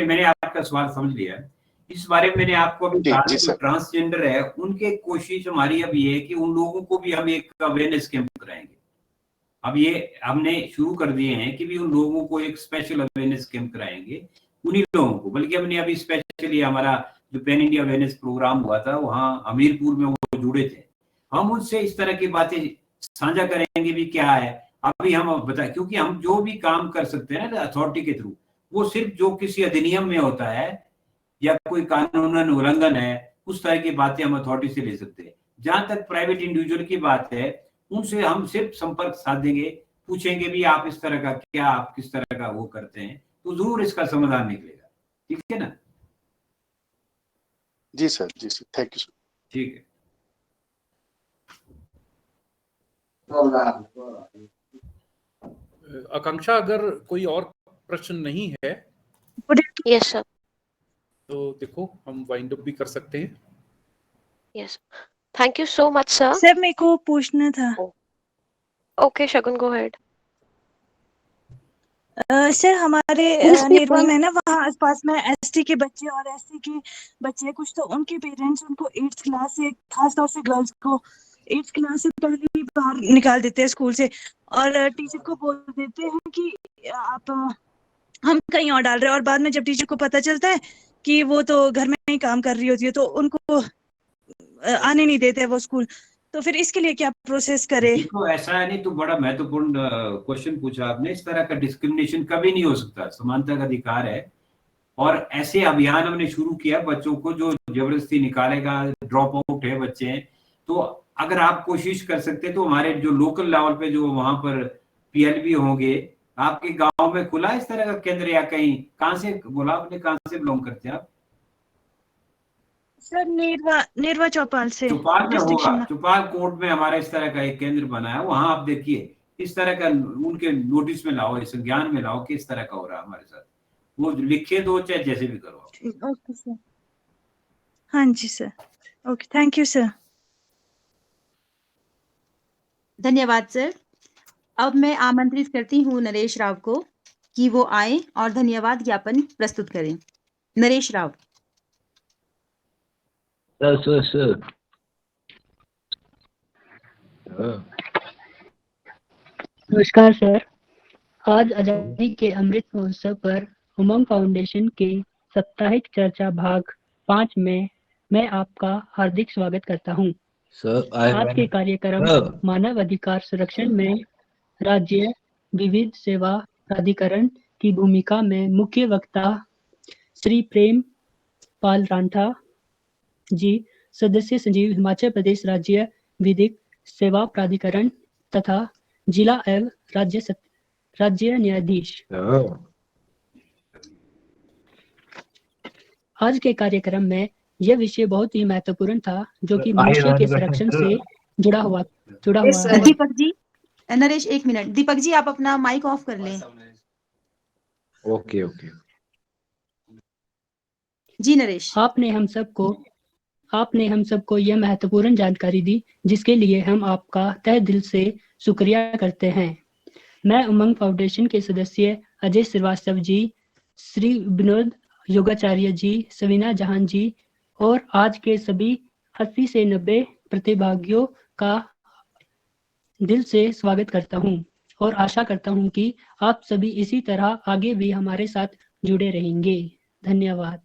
मैंने आपका सवाल समझ लिया। इस बारे में मैंने आपको अभी कहा जो ट्रांसजेंडर है उनके कोशिश हमारी अब ये है कि उन लोगों को भी हम एक अवेयरनेस कैंप कराएंगे। अब ये हमने शुरू कर दिए हैं कि भी उन लोगों को एक स्पेशल अवेयरनेस कैंप कराएंगे, उन्हीं लोगों को। बल्कि हमने अभी स्पेशली हमारा जो पैन इंडिया अवेयरनेस प्रोग्राम हुआ था वहाँ हमीरपुर में वो जुड़े थे, हम उनसे इस तरह की बातें साझा करेंगे भी क्या है। अभी हम बताएं, क्योंकि हम जो भी काम कर सकते हैं ना अथॉरिटी के थ्रू, वो सिर्फ जो किसी अधिनियम में होता है या कोई कानूनन उल्लंघन है उस तरह की बातें हम अथॉरिटी से ले सकते हैं। जहां तक प्राइवेट इंडिविजुअल की बात है, उनसे हम सिर्फ संपर्क साधेंगे, पूछेंगे भी आप इस तरह का क्या, आप किस तरह का वो करते हैं, तो जरूर इसका समाधान निकलेगा। ठीक है ना? जी सर, जी सर, थैंक यू सर। ठीक है। आकांक्षा, अगर कोई और प्रश्न नहीं है यस सर, तो देखो हम वाइंड अप भी कर सकते हैं। Yes, thank you so much sir. Sir मेरे को पूछना था। ओके शगुन, गो अहेड। सर हमारे नेरवा में ना वहाँ आसपास में ST के बच्चे और SC के बच्चे कुछ, तो उनके पेरेंट्स उनको 8th क्लास से, खासतौर से गर्ल्स को 8th क्लास से पहले ही बाहर निकाल देते हैं स्कूल से, और टीचर को बोल देते हैं कि आप हम कहीं और डाल रहे हैं। और बाद में जब टीचर को पता चलता है कि वो तो घर में ही काम कर रही होती है, तो उनको आने नहीं देते वो स्कूल। तो फिर इसके लिए क्या प्रोसेस करे? देखो ऐसा है, नहीं तो बड़ा महत्वपूर्ण क्वेश्चन पूछा आपने। इस तरह का डिस्क्रिमिनेशन कभी नहीं हो सकता, समानता का अधिकार है। और ऐसे अभियान हमने शुरू किया बच्चों को जो जबरदस्ती निकालेगा, ड्रॉप आउट है बच्चे, तो अगर आप कोशिश कर सकते तो हमारे जो लोकल लेवल पे जो वहां पर PLB होंगे, आपके गांव में खुला इस तरह का केंद्र या कहीं? कहाँ से बोला आपने, कहाँ से बिलोंग करते हैं आप? सर नेरवा चौपाल से। चौपाल में होगा, चौपाल कोर्ट में हमारा इस तरह का एक केंद्र बना है, वहां आप देखिए इस तरह का उनके नोटिस में लाओ, इस ज्ञान में लाओ कि इस तरह का हो रहा है हमारे साथ, वो लिखे दो चाहे जैसे भी करो। ओके सर, हाँ जी sir, okay, thank you sir. धन्यवाद सर। अब मैं आमंत्रित करती हूँ नरेश राव को कि वो आए और धन्यवाद ज्ञापन प्रस्तुत करें। नरेश राव। सर नमस्कार सर। आज आजादी के अमृत महोत्सव पर उमंग फाउंडेशन के साप्ताहिक चर्चा भाग 5 में मैं आपका हार्दिक स्वागत करता हूं। आज के कार्यक्रम मानव अधिकार संरक्षण में राज्य विविध सेवा प्राधिकरण की भूमिका में मुख्य वक्ता श्री प्रेम पाल रांठा जी, सदस्य सचिव हिमाचल प्रदेश राज्य विधिक सेवा प्राधिकरण तथा जिला एवं राज्य न्यायाधीश। आज के कार्यक्रम में यह विषय बहुत ही महत्वपूर्ण था, जो कि मनुष्य के संरक्षण से जुड़ा हुआ है। दीपक जी, नरेश एक मिनट, दीपक जी आप अपना माइक ऑफ कर लें। ओके। जी नरेश। आपने हम सबको यह महत्वपूर्ण जानकारी दी, जिसके लिए हम आपका तहे दिल से शुक्रिया करते हैं। मैं उमंग फाउंडेशन के सदस्य अजय श्रीवास्तव जी, श्री विनोद योगाचार्य जी, सवीना जहान जी और आज के सभी 80 से 90 प्रतिभागियों का दिल से स्वागत करता हूं और आशा करता हूं कि आप सभी इसी तरह आगे भी हमारे साथ जुड़े रहेंगे। धन्यवाद।